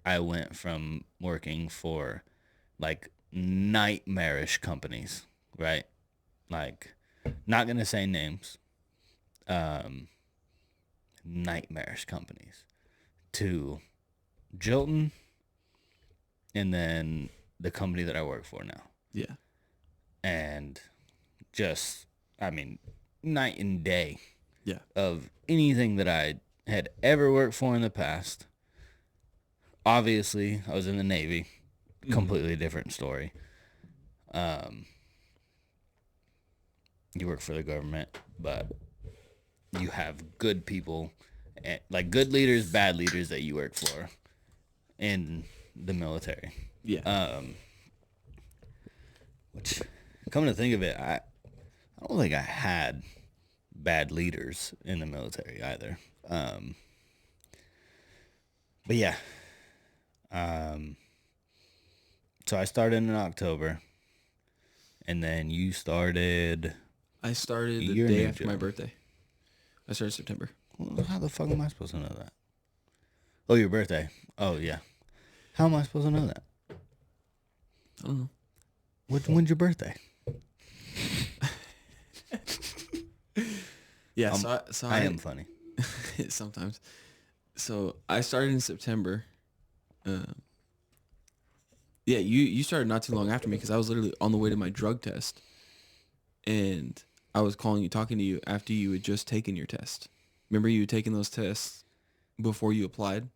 I went from working for like nightmarish companies, right? Like, not gonna say names, nightmarish companies, to Jilton, and then the company that I work for now. Yeah. And just, I mean, night and day. Yeah. Of anything that I had ever worked for in the past. Obviously, I was in the Navy. Completely different story. You work for the government, but you have good people, like good leaders, bad leaders that you work for in the military. Yeah. Which, come to think of it, I don't think I had bad leaders in the military either. But yeah. So I started in October, and then you started... I started the Your day new after my job. birthday. I started September. Well, how the fuck am I supposed to know that? Oh, your birthday. Oh, yeah. How am I supposed to know that? I don't know. When's your birthday? Yeah, so I am funny. sometimes. So I started in September. Yeah, you started not too long after me because I was literally on the way to my drug test, and I was calling you, talking to you after you had just taken your test. Remember you had taken those tests before you applied,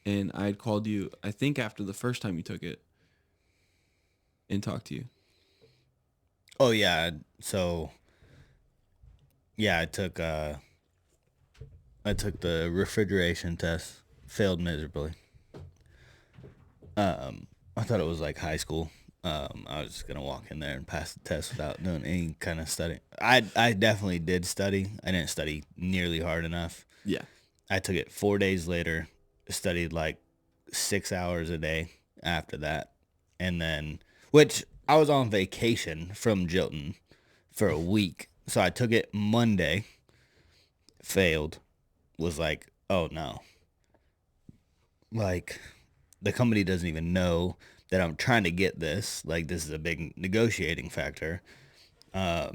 and I had called you, I think after the first time you took it, and talked to you. Oh, yeah. So, yeah, I took the refrigeration test. Failed miserably. I thought it was like high school. I was just gonna walk in there and pass the test without doing any kind of study. I definitely did study. I didn't study nearly hard enough. Yeah. I took it 4 days later, studied like 6 hours a day after that. And then, which I was on vacation from Jilton for a week. So I took it Monday, failed, was like, oh no. Like, the company doesn't even know that I'm trying to get this. Like, this is a big negotiating factor. Yeah,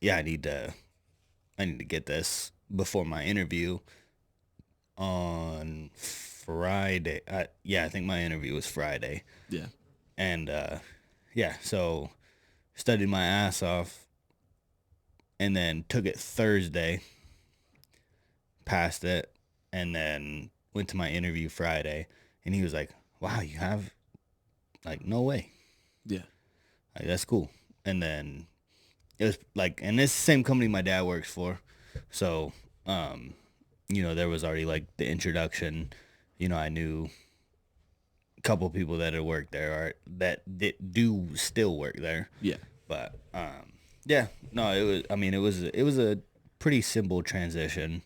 I need to get this before my interview on Friday. I think my interview was Friday. Yeah. And yeah, so studied my ass off and then took it Thursday, passed it, and then went to my interview Friday, and he was like, wow, you have, like, no way. Yeah. Like, that's cool. And then it was like, and it's the same company my dad works for. So, there was already like the introduction. I knew a couple people that had worked there or do still work there. Yeah. But yeah, no, it was a pretty simple transition.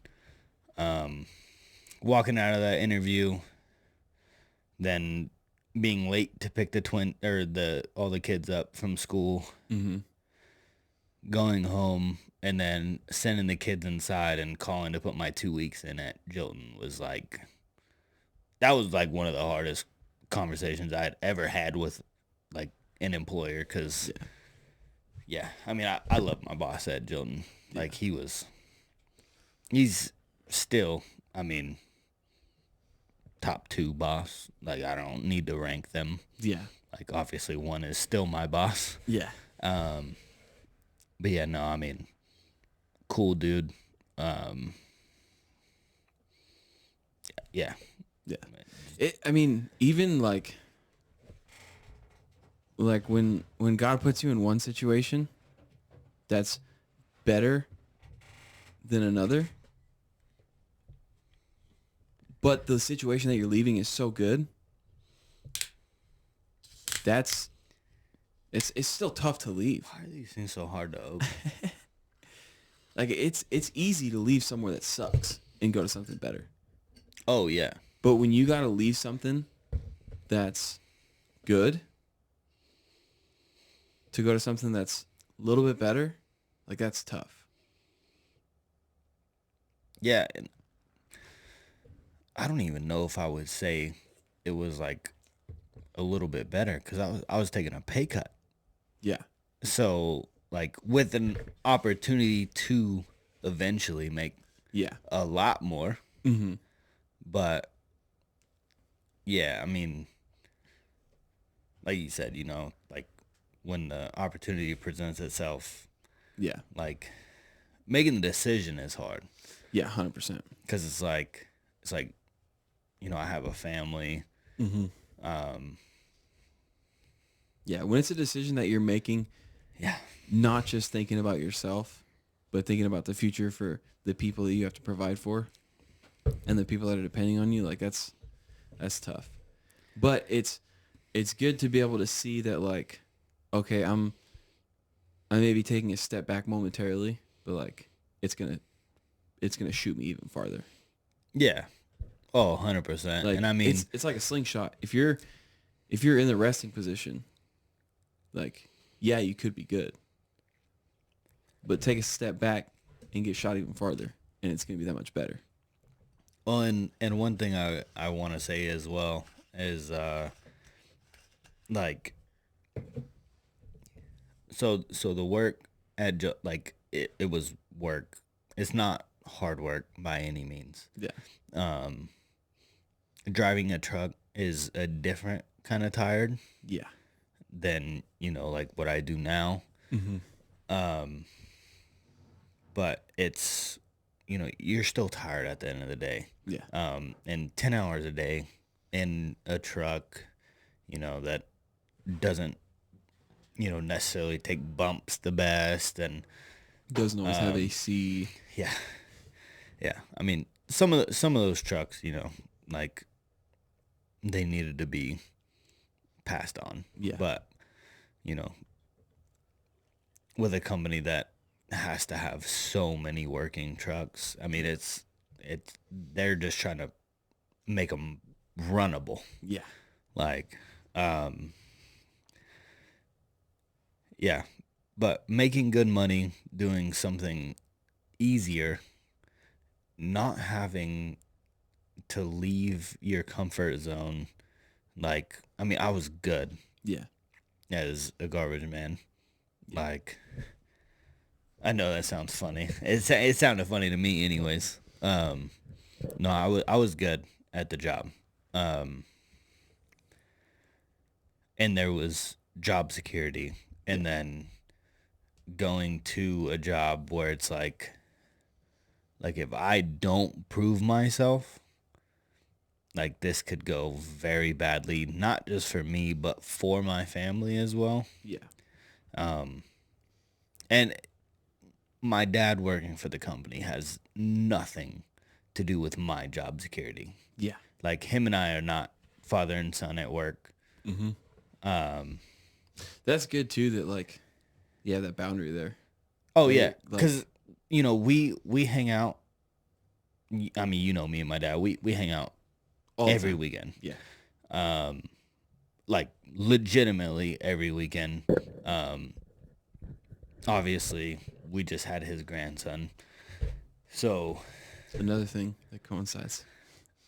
Walking out of that interview, then being late to pick all the kids up from school, going home, and then sending the kids inside and calling to put my 2 weeks in at Jilton was like, that was like one of the hardest conversations I'd ever had with like an employer. Because I love my boss at Jilton. Like he's still, top 2 boss. Like I don't need to rank them. Yeah. Like obviously one is still my boss. Yeah. But yeah, no, cool dude. Yeah. Yeah. Even like when God puts you in one situation that's better than another, but the situation that you're leaving is so good, it's still tough to leave. Why are these things so hard to open? Like it's easy to leave somewhere that sucks and go to something better. Oh yeah. But when you got to leave something that's good to go to something that's a little bit better, like that's tough. Yeah. And I don't even know if I would say it was like a little bit better because I was taking a pay cut. Yeah. So like with an opportunity to eventually make a lot more. Mm-hmm. But yeah, like you said, like when the opportunity presents itself, like making the decision is hard. Yeah, 100%. Because it's like I have a family. Mm-hmm. When it's a decision that you're making, not just thinking about yourself, but thinking about the future for the people that you have to provide for and the people that are depending on you, like that's tough. But it's good to be able to see that, like, okay, I may be taking a step back momentarily, but like it's gonna shoot me even farther. Yeah. Oh, 100%. Like, and it's like a slingshot. If you're in the resting position, like, yeah, you could be good, but take a step back and get shot even farther, and it's gonna be that much better. Well, and one thing I want to say as well is like so the work at like it was work. It's not hard work by any means. Yeah. Driving a truck is a different kind of tired. Yeah. Than like what I do now. Mm-hmm. But it's you're still tired at the end of the day. Yeah. And 10 hours a day in a truck, that doesn't, necessarily take bumps the best and doesn't always have AC. Yeah. Yeah. Some of those trucks, like they needed to be passed on. Yeah. But, with a company that has to have so many working trucks, it's they're just trying to make them runnable. Yeah. Like, yeah, but making good money, doing something easier, not having to leave your comfort zone. Like, I was good. Yeah. As a garbage man. Yeah. Like, I know that sounds funny. It sounded funny to me anyways. No, I was good at the job. And there was job security, and then going to a job where it's like if I don't prove myself, like this could go very badly, not just for me, but for my family as well. Yeah. And my dad working for the company has nothing to do with my job security. Yeah. Like, him and I are not father and son at work. That's good too. That like, yeah, that boundary there. Oh Like- yeah, because we hang out. I mean, me and my dad. We hang out All the every time. weekend. Yeah. Like legitimately every weekend. Obviously, we just had his grandson, so Another thing that coincides.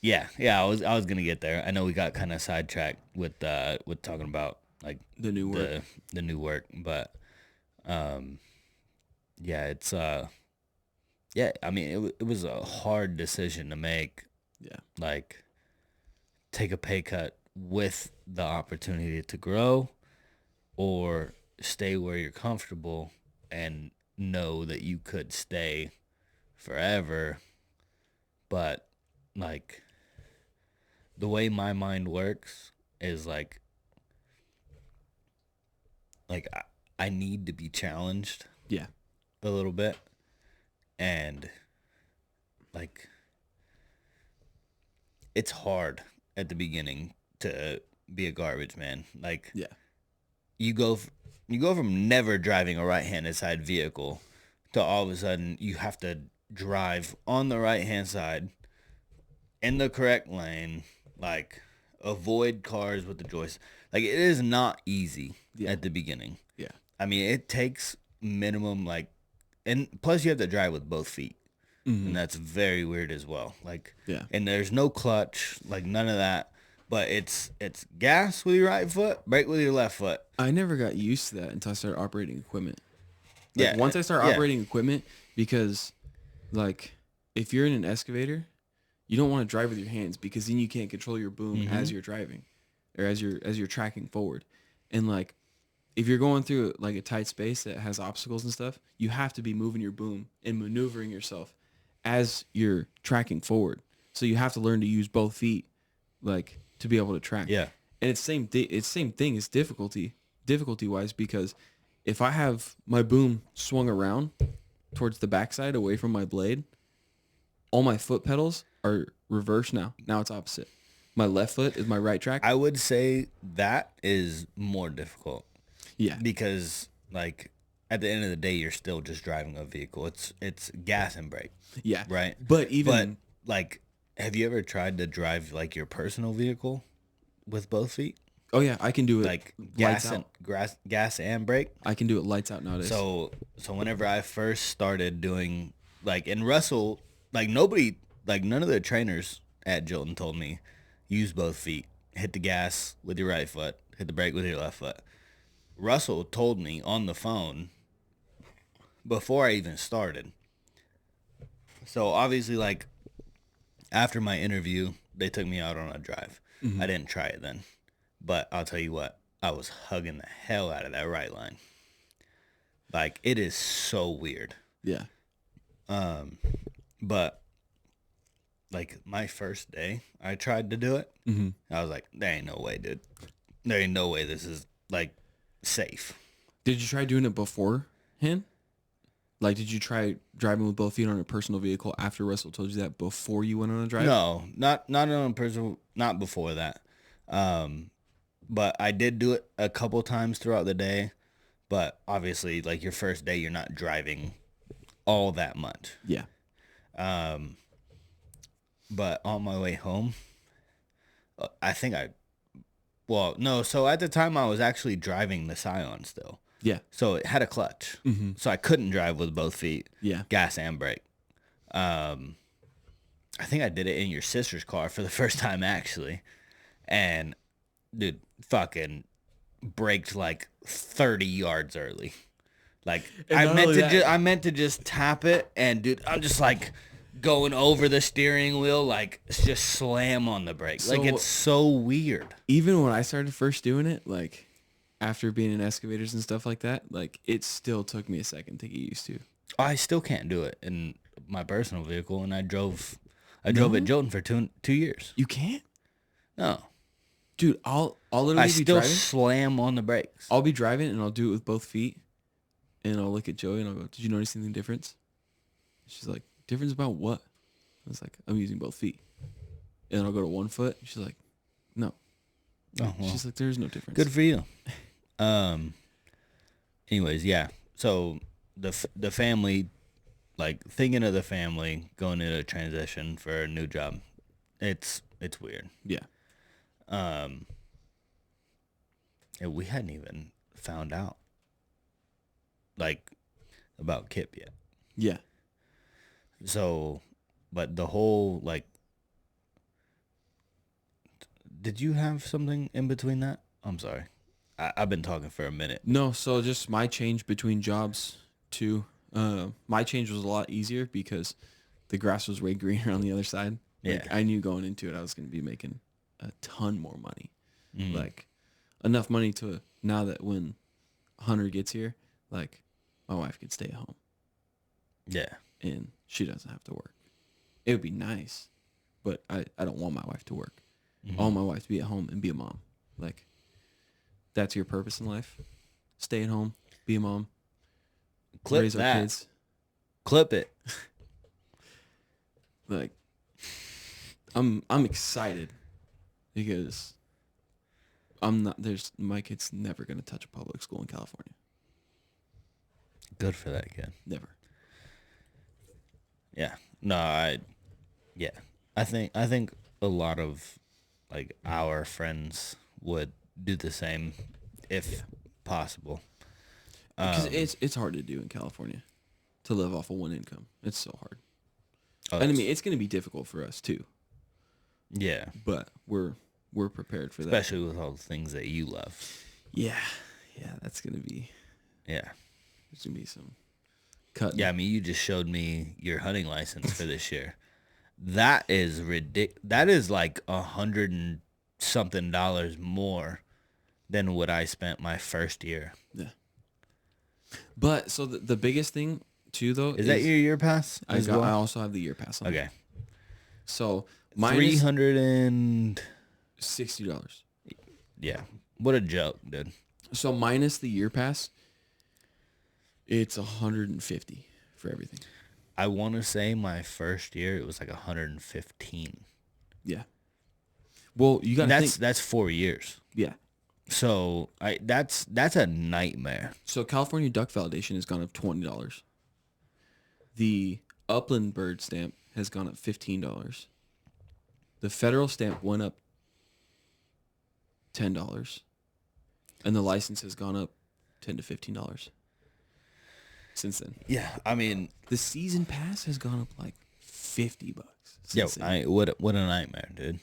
yeah. I was gonna get there. I know we got kind of sidetracked with talking about like The new work. the new work, but yeah, it's yeah. I mean, it was a hard decision to make. Yeah. Like, take a pay cut with the opportunity to grow, or stay where you're comfortable and know that you could stay forever. But like, the way my mind works is like I need to be challenged Yeah. a little bit, and like, it's hard at the beginning to be a garbage man. Like, Yeah. you go from never driving a right-handed side vehicle to all of a sudden you have to drive on the right-hand side in the correct lane, like, avoid cars with the joystick. Like, it is not easy at the beginning. Yeah. I mean, it takes minimum, like, and plus you have to drive with both feet. And that's very weird as well. Like, Yeah. and there's no clutch, like none of that. But it's gas with your right foot, brake with your left foot. I never got used to that until I started operating equipment. Like, Yeah. once I started Yeah. operating equipment, because like if you're in an excavator, you don't want to drive with your hands because then you can't control your boom as you're driving, or as you're tracking forward. And like, if you're going through like a tight space that has obstacles and stuff, you have to be moving your boom and maneuvering yourself as you're tracking forward. So you have to learn to use both feet, like, to be able to track. Yeah. And it's same thing as difficulty wise, because if I have my boom swung around towards the backside away from my blade, all my foot pedals are reversed now. Now it's opposite. My left foot is my right track. I would say that is more difficult. Yeah. Because, like, at the end of the day, you're still just driving a vehicle. It's gas and brake. Yeah. Right. But even like, have you ever tried to drive like your personal vehicle with both feet? oh yeah, I can do it Like lights gas and brake. I can do it lights out nowadays. So whenever I first started doing, like, in Russell, like, nobody, like, none of the trainers at Jilton told me use both feet. Hit the gas with your right foot, hit the brake with your left foot. Russell told me on the phone before I even started. So obviously, like, after my interview, they took me out on a drive. I didn't try it then. But I'll tell you what, I was hugging the hell out of that right line. Like, it is so weird. yeah. But, like, my first day, I tried to do it. I was like, there ain't no way, dude. There ain't no way this is, like, safe. Did you try doing it beforehand? Like, did you try driving with both feet on a personal vehicle after Russell told you that before you went on a drive? No, not on a personal, not before that. But I did do it a couple times throughout the day. But obviously, like, your first day, you're not driving all that much. Yeah. But on my way home, so at the time I was actually driving the Scion still. Yeah. So it had a clutch. So I couldn't drive with both feet. Yeah. Gas and brake. I think I did it in your sister's car for the first time, actually. And, dude, fucking braked like 30 yards early. Like, And I not meant only to that- I meant to just tap it, and, dude, I'm just like going over the steering wheel, like, just slam on the brake. Like, So- it's so weird. Even when I started first doing it, like, after being in excavators and stuff like that, like, it still took me a second to get used to. I still can't do it in my personal vehicle, and I drove at Jilton for two years. You can't? No. Dude, I'll literally I be still driving. slam on the brakes. I'll be driving and I'll do it with both feet, and I'll look at Joey and I'll go, "Did you notice anything difference?" She's like, "Difference about what?" I was like, "I'm using both feet," and then I'll go to one foot. She's like, "No." Oh, well, She's like, "There's no difference." good for you. Anyways, yeah. So the family, like thinking of the family going into a transition for a new job, it's weird. Yeah. And we hadn't even found out like about Kip yet. Yeah. So, but the whole like, did you have something in between that? I'm sorry. I've been talking for a minute. No, so just my change between jobs too. My change was a lot easier because the grass was way greener on the other side. Like, Yeah. I knew going into it I was going to be making a ton more money. Mm. Like enough money to now that when Hunter gets here, like my wife could stay at home Yeah. and she doesn't have to work. It would be nice, but I don't want my wife to work. Mhm. I want my wife to be at home and be a mom. Like that's your purpose in life. Stay at home, be a mom, Clip raise our that. kids. Clip it. Like I'm excited because my kid's never gonna touch a public school in California. Good for that kid. Never. Yeah. No, I think a lot of like our friends would do the same if possible. Because it's hard to do in California to live off of one income. It's so hard. Oh, And I mean, it's going to be difficult for us too, yeah, but we're prepared for that. especially with all the things that you love. Yeah. That's going to be. Yeah. There's going to be some cutting. Yeah, I mean, you just showed me your hunting license for this year. That is ridiculous. That is like $100 and something more than what I spent my first year. Yeah. But so the biggest thing too, though, Is that your year pass? I also have the year pass on. Okay. So minus $360. $60. Yeah. What a joke, dude. So minus the year pass, it's $150 for everything. I want to say my first year it was like 115. Yeah. Well, you got to think. That's 4 years. Yeah. So that's a nightmare. So California duck validation has gone up $20. The upland bird stamp has gone up $15. The federal stamp went up $10, and the license has gone up $10 to $15 since then. Yeah, I mean, The season pass has gone up like $50 yo, since then. what a nightmare, dude.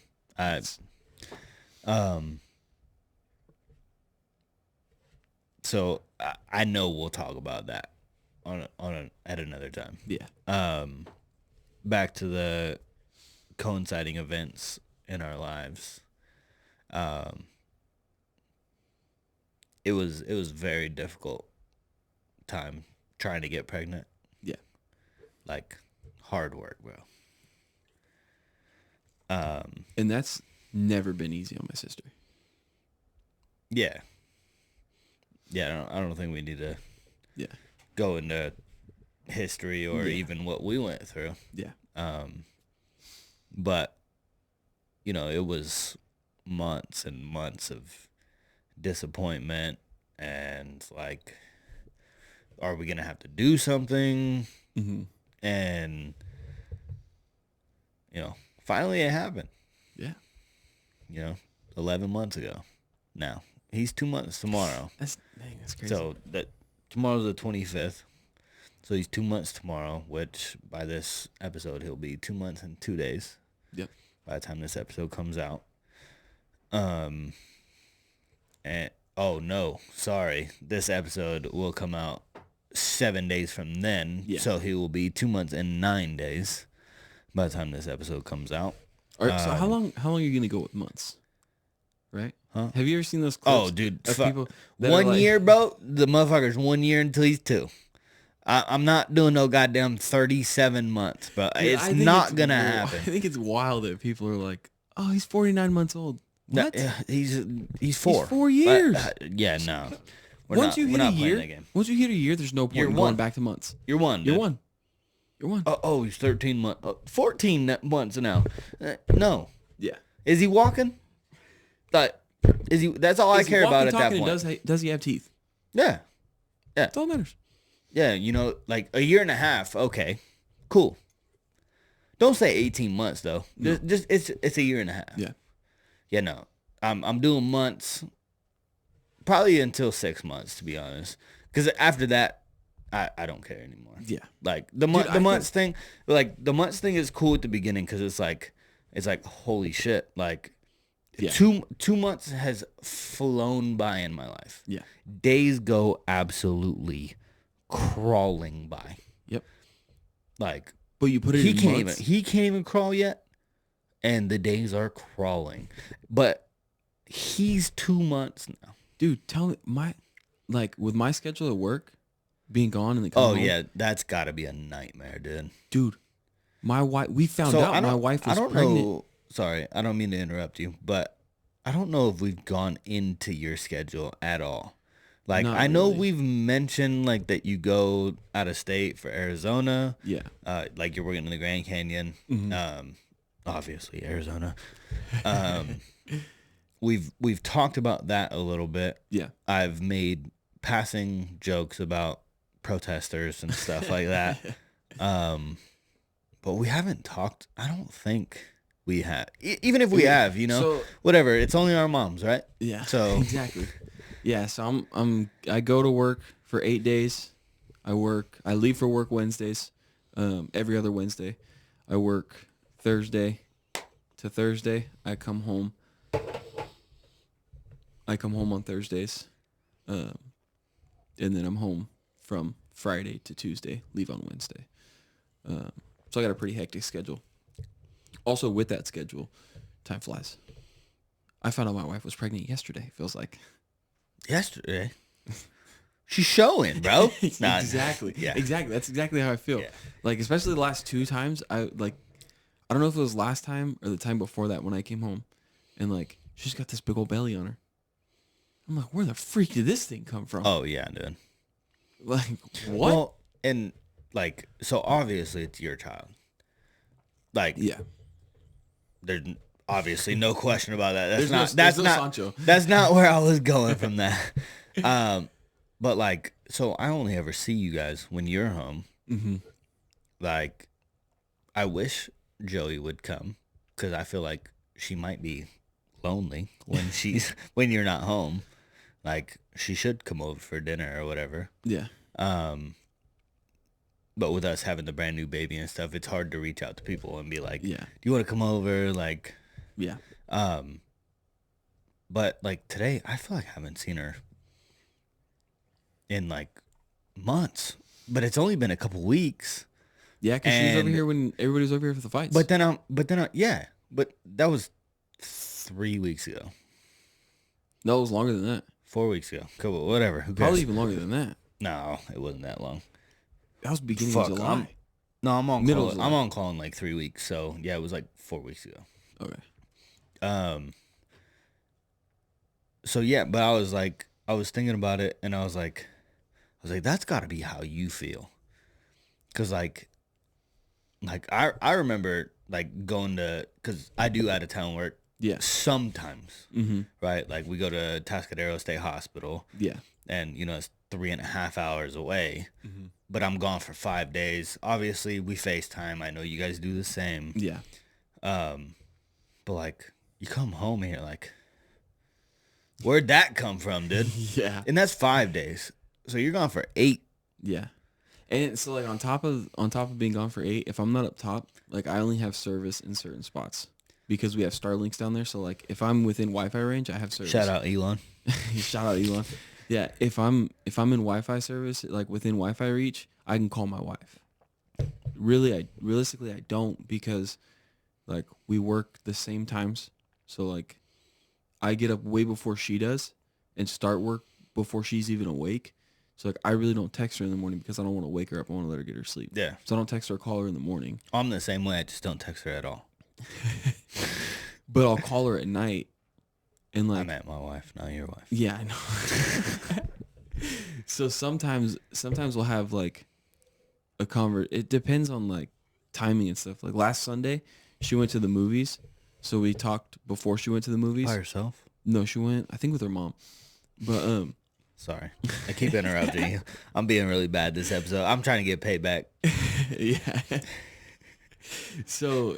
So I know we'll talk about that at another time. Yeah. Back to the coinciding events in our lives. It was very difficult time trying to get pregnant. Yeah. Like hard work, bro. And that's never been easy on my sister. Yeah. Yeah, I don't think we need to Yeah. go into history or Yeah. even what we went through. Yeah. But it was months and months of disappointment and like, are we gonna have to do something? Mm-hmm. And finally it happened. Yeah. 11 months ago. Now he's 2 months tomorrow. That's crazy. So that tomorrow's the 25th. So he's 2 months tomorrow, which by this episode he'll be 2 months and 2 days. Yep. By the time this episode comes out. And oh no, sorry. This episode will come out 7 days from then. Yeah. So he will be 2 months and 9 days by the time this episode comes out. All right, so how long are you gonna go with months? Right? Huh? Have you ever seen those clips? Oh, dude. of people that are 1 like- year, bro. The motherfucker's 1 year until he's 2. I'm not doing no goddamn 37 months, bro. Dude, It's I think not it's gonna I happen. think it's wild that people are like, "Oh, he's 49 months old. What? He's 4. He's 4 years. Yeah, no. Once you hit a playing year, that game. once you hit a year, there's no point in going back to months. You're 1. You're dude. 1. You're 1. Oh, he's 13 months. 14 months now. No. Yeah. Is he walking? Is he? That's all I care about at that point. Does he have teeth? Yeah. That's all that matters. Yeah, like a year and a half. Okay, cool. Don't say 18 months though. No. Just it's a year and a half. Yeah. Yeah, no. I'm doing months, probably until 6 months to be honest. Because after that, I don't care anymore. Yeah. Like the months thing, like the months thing is cool at the beginning because it's like holy shit, like. Yeah. 2 months has flown by in my life. Yeah. Days go absolutely crawling by. Yep. Like, but you put it in months. He can't even crawl yet, and the days are crawling. But he's 2 months now. Dude, tell me with my schedule at work being gone and home, yeah, that's got to be a nightmare, dude. Dude, my wife. We found out my wife was pregnant. Sorry, I don't mean to interrupt you, but I don't know if we've gone into your schedule at all. Like, I know we've mentioned, like, that you go out of state for Arizona. Yeah. Like, you're working in the Grand Canyon. Mm-hmm. Obviously, Arizona. We've talked about that a little bit. Yeah. I've made passing jokes about protesters and stuff like that. But we haven't talked, I don't think... We have, even if we have, whatever. It's only our moms, right? Yeah. So exactly. Yeah. So I go to work for 8 days. I leave for work Wednesdays. Every other Wednesday, I work Thursday to Thursday. I come home on Thursdays, and then I'm home from Friday to Tuesday. Leave on Wednesday. So I got a pretty hectic schedule. Also, with that schedule, time flies. I found out my wife was pregnant yesterday. Feels like yesterday. She's showing, bro. Exactly. Yeah. Exactly. That's exactly how I feel. Yeah. Like, especially the last 2 times. I don't know if it was last time or the time before that when I came home, and like she's got this big old belly on her. I'm like, where the freak did this thing come from? Oh yeah, dude. Like what? Well, and like so obviously it's your child. Like yeah. There's obviously no question about that. Sancho. That's not where I was going from that. But like, so I only ever see you guys when you're home. Mm-hmm. Like, I wish Joey would come because I feel like she might be lonely when you're not home. Like, she should come over for dinner or whatever. Yeah. But with us having the brand new baby and stuff, it's hard to reach out to people and be like, yeah. Do you want to come over? Like, yeah. But like today, I feel like I haven't seen her in like months. But it's only been a couple weeks. Yeah, because she was over here when everybody was over here for the fights. But that was 3 weeks ago. No, it was longer than that. 4 weeks ago. Cool, whatever. Who cares? Probably even longer than that. No, it wasn't that long. That was beginning of July. I'm on call in like 3 weeks. So yeah, it was like 4 weeks ago. Okay. So yeah, but I was thinking about it, and I was like, that's got to be how you feel, cause like I remember like going to, cause I do out of town work. Yeah. Sometimes. Mm-hmm. Right. Like we go to Tascadero State Hospital. Yeah. And it's 3.5 hours away. Mm-hmm. But I'm gone for 5 days. Obviously, we FaceTime. I know you guys do the same. Yeah. But like, you come home and you're like, where'd that come from, dude? Yeah. And that's 5 days. So you're gone for 8. Yeah. And so like on top of being gone for 8, if I'm not up top, like I only have service in certain spots because we have Starlinks down there. So like if I'm within Wi-Fi range, I have service. Shout out Elon. Shout out Elon. Yeah, if I'm in Wi-Fi service, like within Wi-Fi reach, I can call my wife. Realistically, I don't, because like we work the same times. So like I get up way before she does and start work before she's even awake. So like I really don't text her in the morning because I don't want to wake her up. I want to let her get her sleep. Yeah. So I don't text her or call her in the morning. I'm the same way. I just don't text her at all. But I'll call her at night And I like, met my wife, not your wife. yeah, I know. So sometimes we'll have like a it depends on like timing and stuff. Like last Sunday, she went to the movies. So we talked before she went to the movies. By herself? No, she went, I think, with her mom. But Sorry. I keep interrupting you. I'm being really bad this episode. I'm trying to get paid back. yeah. So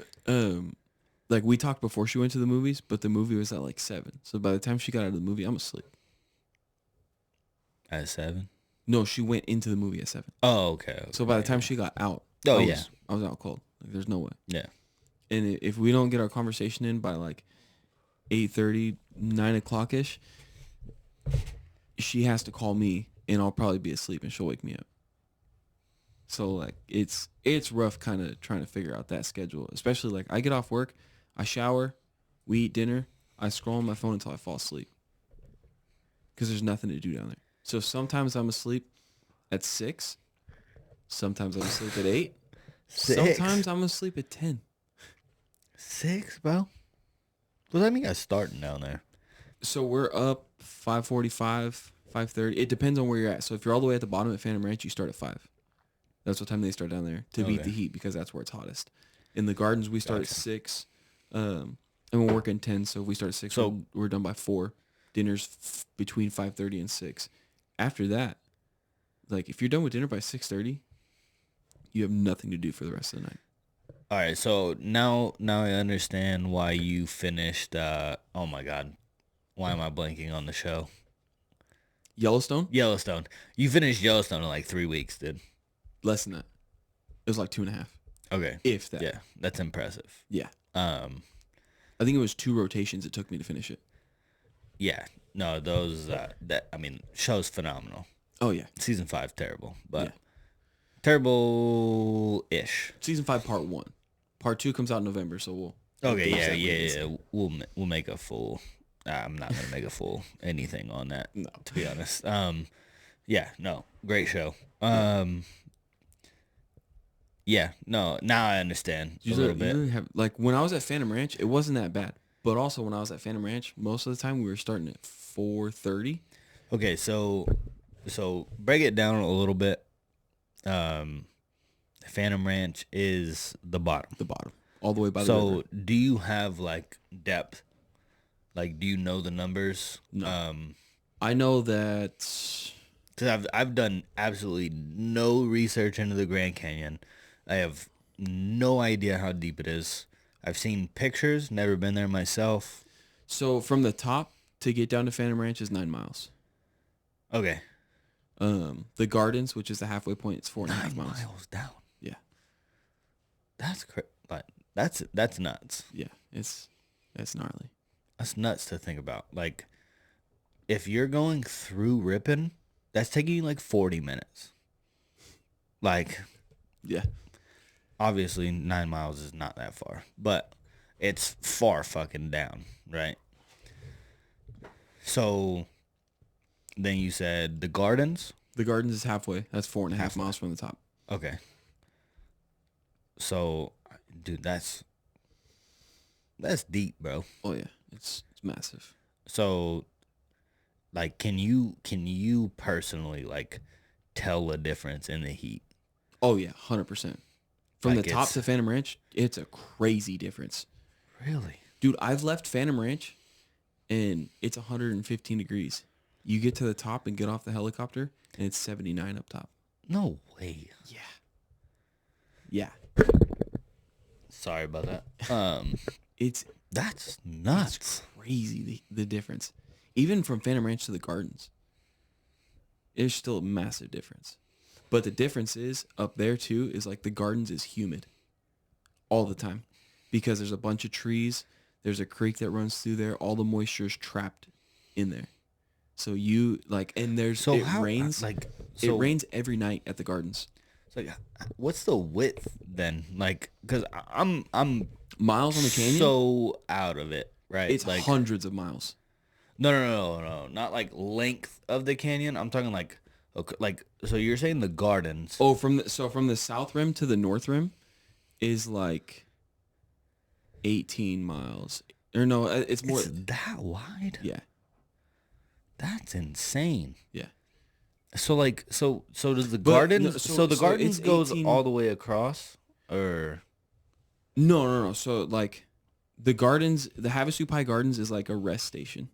like we talked before she went to the movies, but the movie was at like 7. So by the time she got out of the movie, I'm asleep. At 7? No, she went into the movie at 7. Oh, okay. So by the time she got out, Oh, I yeah. was out cold. Like there's no way. Yeah. And if we don't get our conversation in by like 8:30, 9 o'clock ish, she has to call me, and I'll probably be asleep, and she'll wake me up. So like it's rough, kind of trying to figure out that schedule. Especially like I get off work, I shower, we eat dinner, I scroll on my phone until I fall asleep, because there's nothing to do down there. So sometimes I'm asleep at 6, sometimes I'm asleep at 8, 6? sometimes I'm asleep at 10. 6, bro? What does that mean? I starting down there. So we're up 5:45, 5:30. It depends on where you're at. So if you're all the way at the bottom at Phantom Ranch, you start at 5. That's what time they start down there to beat Okay. the heat, because that's where it's hottest. In the gardens, we start Gotcha. at 6, and we're working 10. So if we start at 6, So- we're done by 4. Dinner's between 5:30 and 6. After that, like if you're done with dinner by 6:30, you have nothing to do for the rest of the night. All right, so now I understand why you finished, oh my God. Why am I blanking on the show? Yellowstone, Yellowstone. You finished Yellowstone in like 3 weeks, dude. less than that. It was like 2.5, Okay. if that. Yeah, that's impressive. Yeah. I I think it was 2 rotations it took me to finish it. Yeah, no, those, show's phenomenal. Oh yeah. Season 5, terrible, but Yeah. terrible-ish. Season 5, part 1. Part 2 comes out in November, so we'll. Okay, we'll definitely yeah. We'll make a full. I'm not gonna make a full anything on that. No. To be honest. Yeah, no, great show. Yeah, no, now I understand a little bit. You have, like when I was at Phantom Ranch, it wasn't that bad. But also when I was at Phantom Ranch, most of the time we were starting at 4:30. Okay, so break it down a little bit. Phantom Ranch is the bottom. The bottom, all the way by the So river. do you have like depth? Like, do you know the numbers? No. I know that. Because I've done absolutely no research into the Grand Canyon. I have no idea how deep it is. I've seen pictures, never been there myself. So from the top to get down to Phantom Ranch is 9 miles. Okay. The Gardens, which is the halfway point, it's 4.5 9 miles. miles down. Yeah, That's like that's nuts. yeah, it's gnarly. That's nuts to think about. Like, if you're going through Ripon, that's taking you like 40 minutes. Like, Yeah, obviously 9 miles is not that far, but it's far fucking down, right? So then you said the Gardens. the Gardens is halfway. That's 4.5 Halfway. miles from the top. Okay. So, dude, that's deep, bro. Oh yeah, it's massive. So, like, can you personally like tell a difference in the heat? Oh yeah, 100%. From Like the top it's- to Phantom Ranch, it's a crazy difference. Really? Dude, I've left Phantom Ranch and it's 115 degrees. You get to the top and get off the helicopter and it's 79 up top. No way. Yeah. Yeah. Sorry about that. It's That's nuts. crazy, the difference. Even from Phantom Ranch to the Gardens, there's still a massive difference. But the difference is, up there too, is like the Gardens is humid all the time because there's a bunch of trees. There's a creek that runs through there. All the moisture is trapped in there. So you like, and there's, So it how rains. like It rains every night at the Gardens. So what's the width then? Like, cause I'm Miles on the canyon, so out of it, right? it's like hundreds of miles. no, not like length of the canyon. I'm talking like, okay, like, so you're saying the Gardens? Oh, from the south rim to the north rim is like 18 miles. Or no, it's more. It's that wide? Yeah. That's insane. Yeah. So like so does the But, garden no, so the so gardens it's goes 18 all the way across or No. So like the gardens, the Havasu Pie Gardens is like a rest station.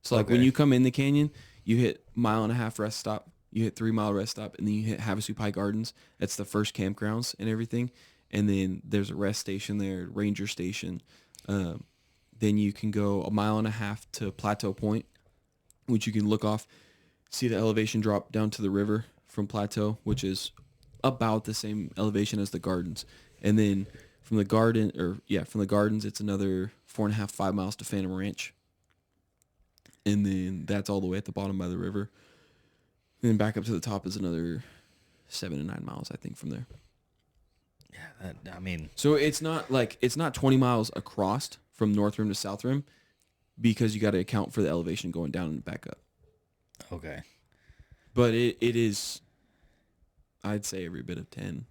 So like when Okay. you come in the canyon, you hit 1.5 mile rest stop, you hit 3 mile rest stop, and then you hit Havasu Pie Gardens. That's the first campgrounds and everything. And then there's a rest station there, ranger station. Then you can go 1.5 miles to Plateau Point, which you can look off, see the elevation drop down to the river from Plateau, which is about the same elevation as the gardens. And then from the gardens, it's another 4.5, 5 miles to Phantom Ranch. And then that's all the way at the bottom by the river. And then back up to the top is another 7 to 9 miles, I think, from there. yeah, that, I mean, So it's not 20 miles across from North Rim to South Rim, because you got to account for the elevation going down and back up. okay. But it is, I'd say, every bit of 10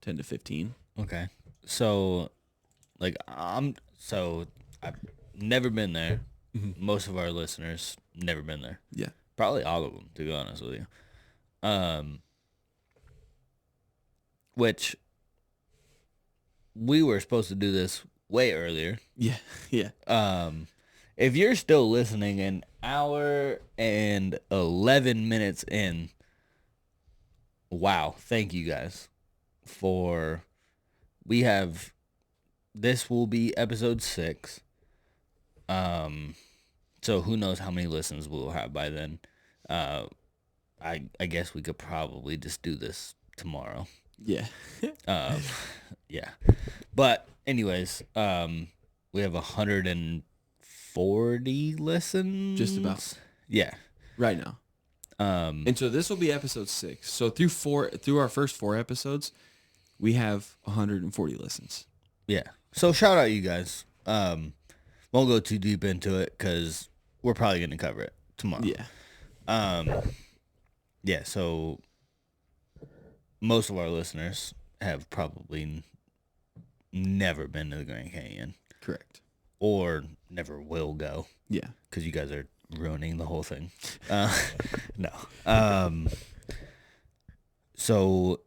to 15. Okay. So like I've never been there. Mm-hmm. Most of our listeners never been there. Yeah. Probably all of them, to be honest with you. Which we were supposed to do this way earlier. Yeah. Yeah. If you're still listening an hour and 11 minutes in, wow, thank you guys this will be episode 6. So who knows how many listens we'll have by then. I guess we could probably just do this tomorrow. Yeah. Yeah. But anyways, we have 140 listens. Just about. Yeah. Right now. And so this will be episode 6. So through our first 4 episodes, we have 140 listens. Yeah. So shout out you guys. Won't go too deep into it because we're probably going to cover it tomorrow. Yeah. Yeah, so most of our listeners have probably never been to the Grand Canyon Correct. or never will go Yeah. because you guys are ruining the whole thing. No. So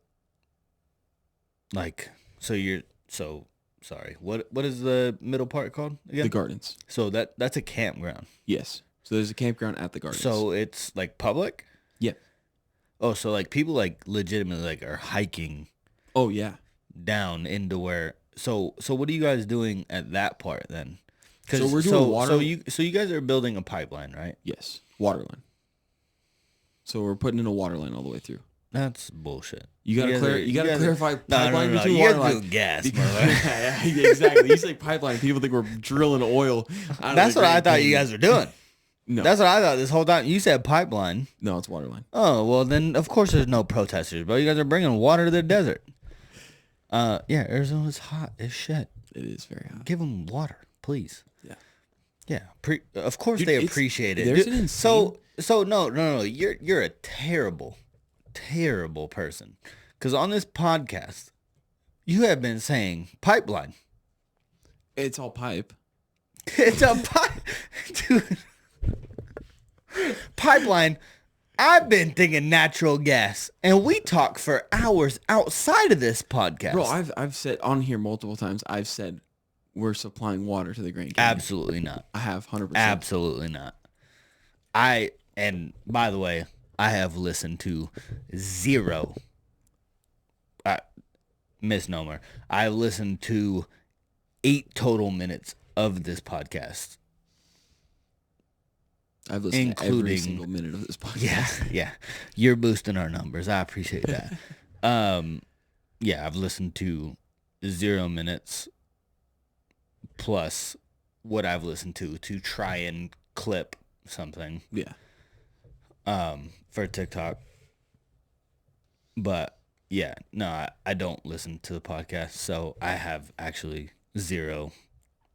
sorry. What is the middle part called again? The gardens. So that's a campground. Yes. So there's a campground at the gardens. So it's like public? Yeah. Oh, so like people like legitimately like are hiking Oh yeah. down into where so what are you guys doing at that part then? So we're doing water. So you guys are building a pipeline, right? Yes. Water line. So we're putting in a water line all the way through. That's bullshit. You gotta clarify pipeline No. between You water guys line. do gas, Because- motherfucker. yeah, exactly. You say pipeline, people think we're drilling oil. out of That's the what I Grand thought you Canyon. guys were doing. No, That's what I thought this whole time. You said pipeline. no, it's water line. Oh, well then of course there's no protesters, bro. You guys are bringing water to the desert. Yeah, Arizona's hot as shit. It is very hot. Give them water, please. Yeah. Yeah, of course Dude, they it's- appreciate it. there's Dude, an insane- so no. You're a terrible person. Because on this podcast, you have been saying pipeline. It's all pipe. It's a pipe, dude. Pipeline. I've been thinking natural gas, and we talk for hours outside of this podcast. Bro, I've said on here multiple times, I've said we're supplying water to the Grand Canyon. Absolutely not. I have 100%. Absolutely not. And by the way, I have listened to 0 misnomer. I listened to 8 total minutes of this podcast. I've listened to every including- single minute of this podcast. Yeah. You're boosting our numbers. I appreciate that. Yeah, I've listened to 0 minutes plus what I've listened to try and clip something Yeah. for TikTok. But yeah, no, I don't listen to the podcast, so I have actually 0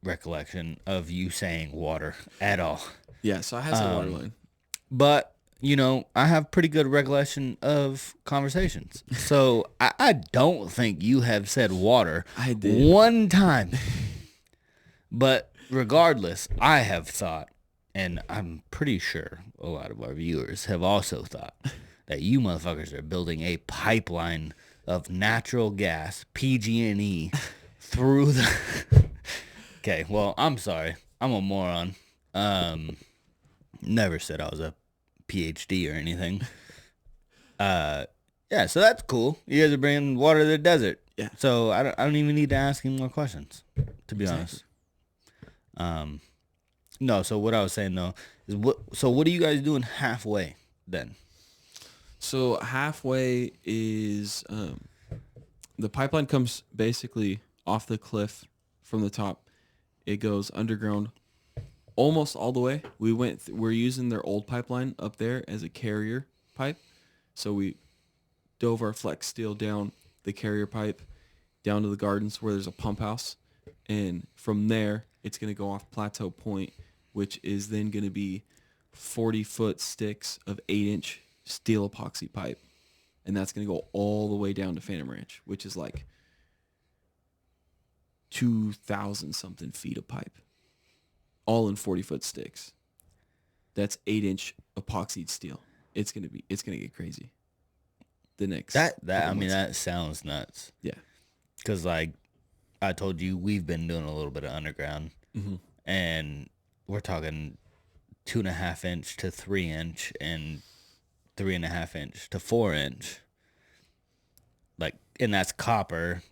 recollection of you saying water at all. Yeah, so I have said water line. But, you know, I have pretty good recollection of conversations. So I don't think you have said water I did. one time. But regardless, I have thought, and I'm pretty sure a lot of our viewers have also thought, that you motherfuckers are building a pipeline of natural gas, PG&E, through the... Okay, well, I'm sorry. I'm a moron. Never said I was a PhD or anything. Yeah, so that's cool. You guys are bringing water to the desert. Yeah. So I don't even need to ask any more questions, to be honest. No, so what I was saying though is what are you guys doing halfway then? So halfway is the pipeline comes basically off the cliff from the top. It goes underground almost all the way. We're using their old pipeline up there as a carrier pipe. So we dove our flex steel down the carrier pipe down to the gardens where there's a pump house. And from there, it's going to go off Plateau Point, which is then going to be 40-foot sticks of 8-inch steel epoxy pipe. And that's going to go all the way down to Phantom Ranch, which is like 2,000 something feet of pipe, all in 40-foot sticks. That's 8-inch epoxied steel. It's gonna get crazy. The next that sounds nuts. Yeah, because like I told you, we've been doing a little bit of underground, and we're talking 2.5 inch to 3 inch and 3.5 inch to 4 inch. Like, and that's copper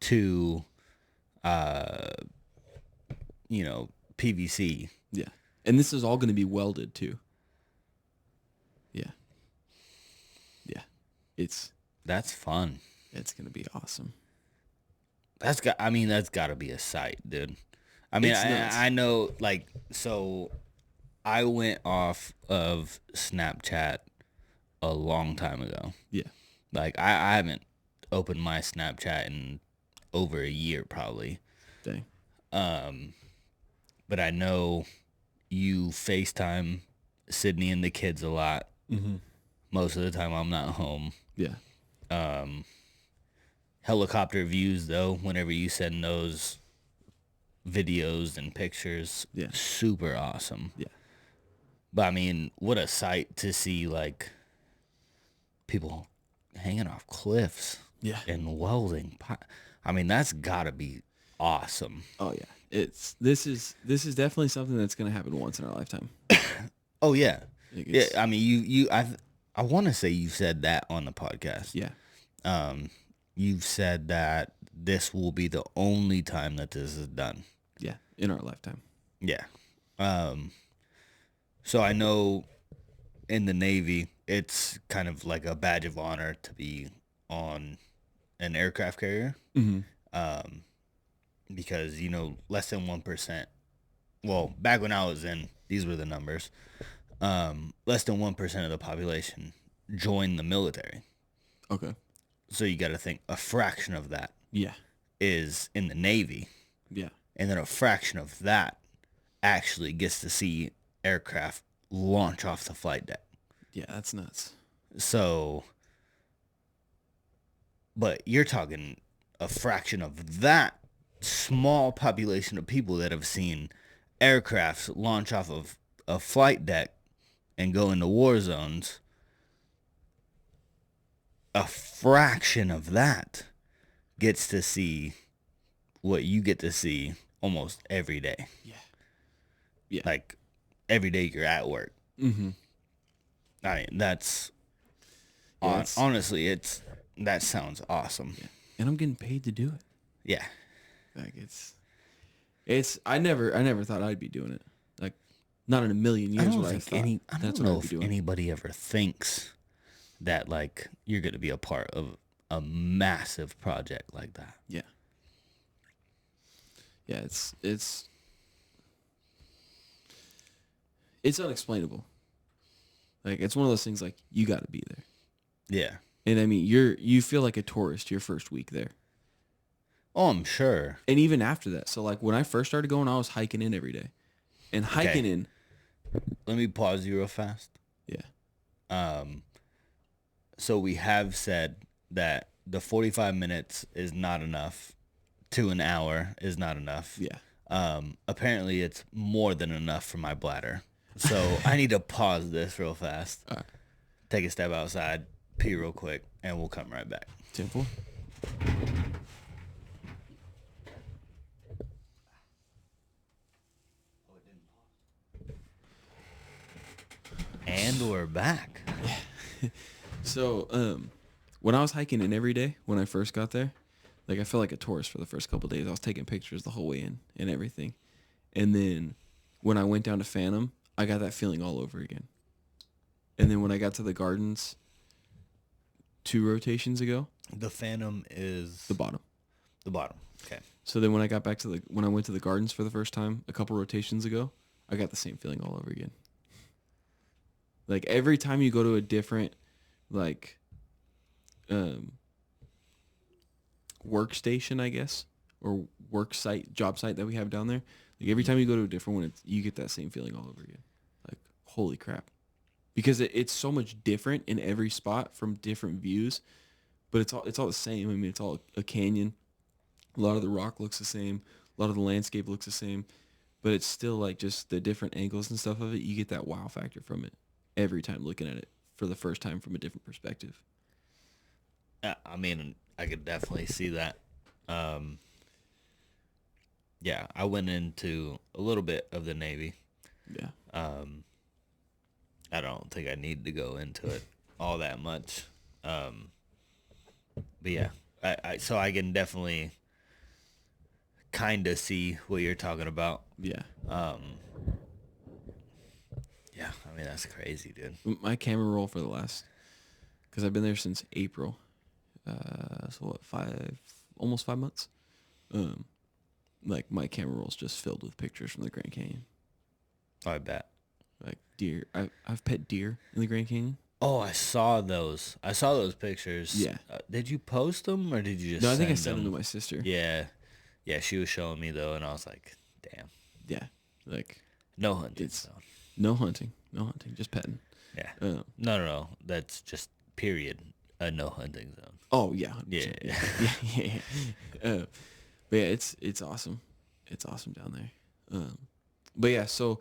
to PVC. yeah, and this is all going to be welded too. That's fun. It's going to be awesome. That's got to be a sight, dude. I mean, I know, like, so I went off of Snapchat a long time ago. Yeah. Like, I haven't opened my Snapchat in over a year, probably. Dang. But I know you FaceTime Sydney and the kids a lot. Mm-hmm. Most of the time I'm not home. Yeah. Helicopter views, though, whenever you send those videos and pictures, Yeah. super awesome. Yeah. But I mean, what a sight to see, like, people hanging off cliffs. Yeah. And welding. I mean, that's gotta be awesome. Oh yeah. This is definitely something that's going to happen once in our lifetime. Oh yeah. Yeah. It's, I mean, I want to say you've said that on the podcast. yeah. You've said that this will be the only time that this is done. Yeah. In our lifetime. Yeah. So I know in the Navy, it's kind of like a badge of honor to be on an aircraft carrier. Mm-hmm. Because, less than 1%. Well, back when I was in, these were the numbers. Less than 1% of the population joined the military. Okay. So you got to think a fraction of that Yeah. is in the Navy. Yeah. And then a fraction of that actually gets to see aircraft launch off the flight deck. Yeah, that's nuts. So, but you're talking a fraction of that small population of people that have seen aircrafts launch off of a flight deck and go into war zones. A fraction of that gets to see what you get to see almost every day. Yeah. Yeah. Like, every day you're at work. Mm-hmm. I mean, that's... Yeah, honestly, that sounds awesome. Yeah. And I'm getting paid to do it. Yeah. Like, it's... I never thought I'd be doing it. Like, not in a million years would I thought. I don't know if anybody ever thinks that, like, you're going to be a part of a massive project like that. Yeah. Yeah, it's unexplainable. Like, it's one of those things, like, you got to be there. Yeah. And I mean, you feel like a tourist your first week there. Oh, I'm sure. And even after that. So, like, when I first started going, I was hiking in every day. And hiking in... Let me pause you real fast. Yeah. So we have said that the 45 minutes is not enough to an hour is not enough. Yeah. Apparently it's more than enough for my bladder. So I need to pause this real fast. All right. Take a step outside, pee real quick, and we'll come right back. 10-4. And we're back. So, when I was hiking in every day when I first got there, like I felt like a tourist for the first couple of days. I was taking pictures the whole way in and everything. And then when I went down to Phantom, I got that feeling all over again. And then when I got to the gardens 2 rotations ago, The Phantom is the bottom. the bottom. Okay. So then when I got back to when I went to the gardens for the first time a couple rotations ago, I got the same feeling all over again. Like every time you go to a different like workstation, I guess, or work site, job site that we have down there, like every time you go to a different one, you get that same feeling all over again. Like, holy crap. Because it's so much different in every spot from different views, but it's all the same. I mean, it's all a canyon. A lot of the rock looks the same. A lot of the landscape looks the same, but it's still like just the different angles and stuff of it. You get that wow factor from it every time looking at it for the first time from a different perspective. I mean, I could definitely see that. Yeah, I went into a little bit of the Navy. Yeah. I don't think I need to go into it all that much. But yeah, so I can definitely kind of see what you're talking about. Yeah. Yeah, I mean, that's crazy, dude. My camera roll for the last, because I've been there since April. So what, almost 5 months? Like my camera roll's just filled with pictures from the Grand Canyon. Oh, I bet. Like deer. I've pet deer in the Grand Canyon. Oh, I saw those. I saw those pictures. Yeah. Did you post them or did you just No, I think I send sent them to my sister. Yeah. Yeah, she was showing me, though, and I was like, damn. Yeah. Like, No hunting, It's- so. no hunting. No hunting. Just petting. Yeah. Um, No. That's just, period, a no hunting zone. oh, yeah. 100%. Yeah. Yeah. But yeah, it's awesome. It's awesome down there. But yeah, so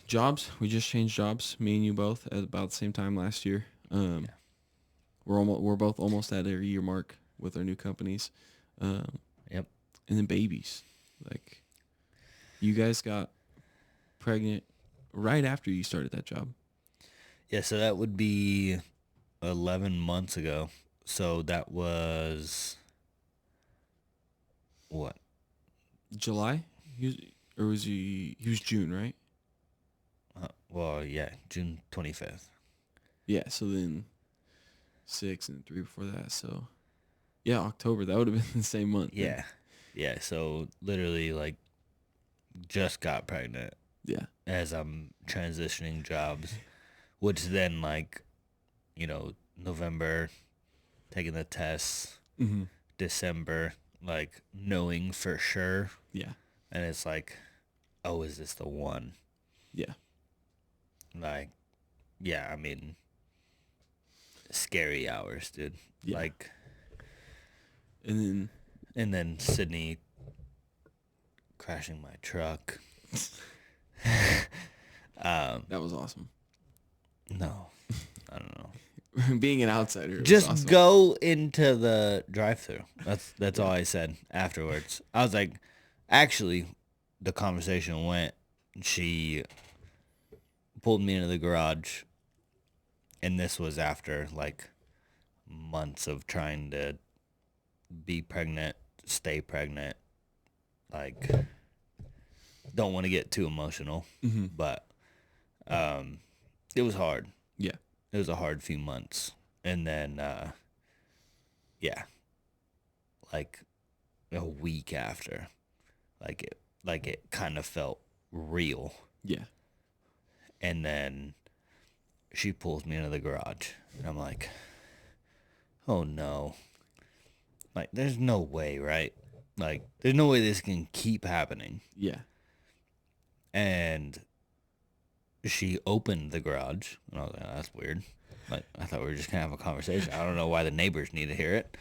jobs. We just changed jobs. Me and you both at about the same time last year. We're both almost at our year mark with our new companies. Yep. And then babies. Like, you guys got pregnant right after you started that job. Yeah, so that would be 11 months ago. So that was, what? July? He was June, right? Well, yeah, June 25th. Yeah, so then 6 and 3 before that. So, yeah, October. That would have been the same month. Yeah. Yeah, so literally, like, just got pregnant Yeah. as I'm transitioning jobs, which then, like, November, taking the tests, Mm-hmm. December, like, knowing for sure. Yeah. And it's like, oh, is this the one? Yeah. Like, yeah, I mean, scary hours, dude. Yeah. Like, And then Sydney crashing my truck. that was awesome. No, I don't know. Being an outsider. Just was awesome. go into the drive-thru. That's all I said afterwards. I was like, actually, the conversation went. She pulled me into the garage, and this was after like months of trying to be pregnant, stay pregnant. Like, don't want to get too emotional, Mm-hmm. but it was hard. Yeah. It was a hard few months. And then, yeah, like a week after, like it kind of felt real. Yeah. And then she pulls me into the garage, and I'm like, oh no. Like, there's no way, right? Like, there's no way this can keep happening. Yeah. And she opened the garage, and I was like, oh, that's weird. Like, I thought we were just going to have a conversation. I don't know why the neighbors need to hear it.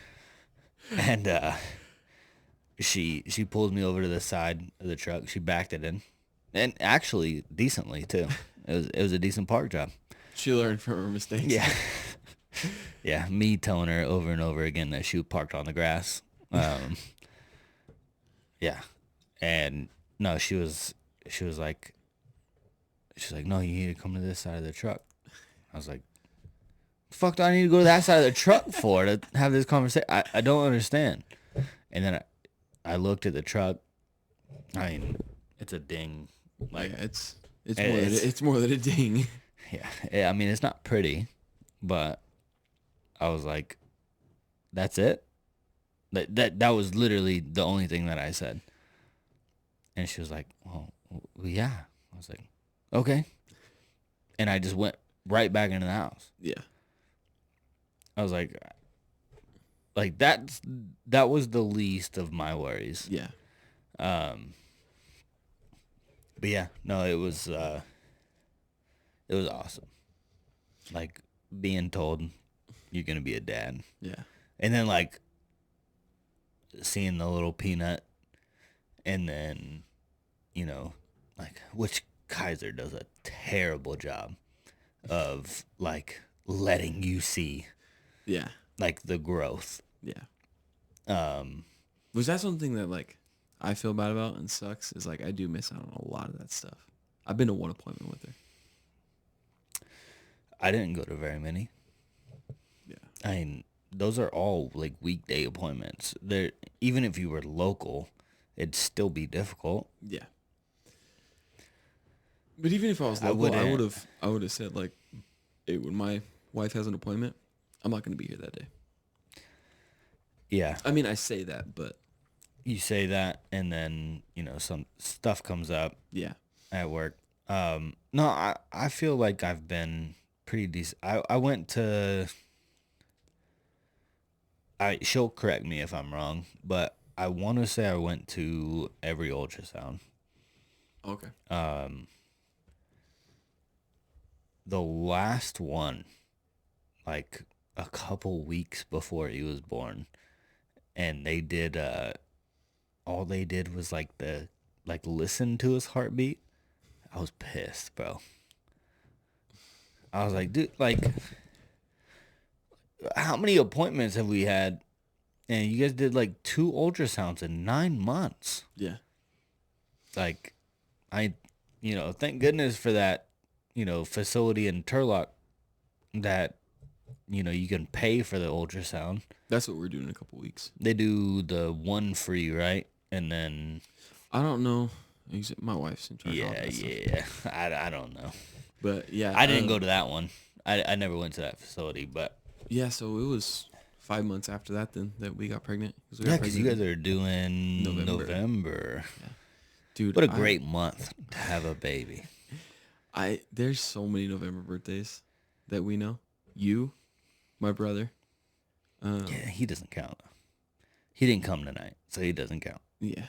And she pulls me over to the side of the truck. She backed it in, and actually decently too. It was a decent park job. She learned from her mistakes. Yeah. Yeah, me telling her over and over again that she was parked on the grass. Yeah. And no, she was like, no, you need to come to this side of the truck. I was like, the fuck do I need to go to that side of the truck for to have this conversation? I don't understand. And then I looked at the truck. I mean, it's a ding. Like, yeah, it's more than a ding. Yeah, I mean, it's not pretty, but I was like, that's it? That was literally the only thing that I said. And she was like, well, yeah. I was like, okay. And I just went right back into the house. Yeah. I was like that was the least of my worries. Yeah. But yeah, no, it was awesome. Like being told you're gonna be a dad. Yeah. And then like seeing the little peanut, and then, you know, like, which Kaiser does a terrible job of like letting you see Yeah. like the growth. Yeah. Was that something that like I feel bad about and sucks? Is like I do miss out on a lot of that stuff. I've been to one appointment with her. I didn't go to very many. Yeah. I mean, those are all like weekday appointments. They're, even if you were local, it'd still be difficult. Yeah. But even if I was local, I would have said like, hey, when my wife has an appointment, I'm not going to be here that day. Yeah. I mean, I say that, but You say that, and then, you know, some stuff comes up yeah. at work. No, I feel like I've been pretty decent. I went to, she'll correct me if I'm wrong, but I want to say I went to every ultrasound. Okay. The last one, like a couple weeks before he was born, and they did, all they did was like listen to his heartbeat. I was pissed, bro. I was like, dude, like, how many appointments have we had? And you guys did like 2 ultrasounds in 9 months. Yeah. Like, thank goodness for that, facility in Turlock that, you can pay for the ultrasound. That's what we're doing in a couple weeks. They do the one free, right? And then I don't know. My wife's in charge of all that stuff. yeah. I don't know. But yeah. I didn't go to that one. I never went to that facility, but Yeah, so it was 5 months after that then that we got pregnant. because you guys are doing November. Yeah. Dude, What a great month to have a baby. There's so many November birthdays that we know. You, my brother. Yeah, he doesn't count. He didn't come tonight, so he doesn't count. Yeah.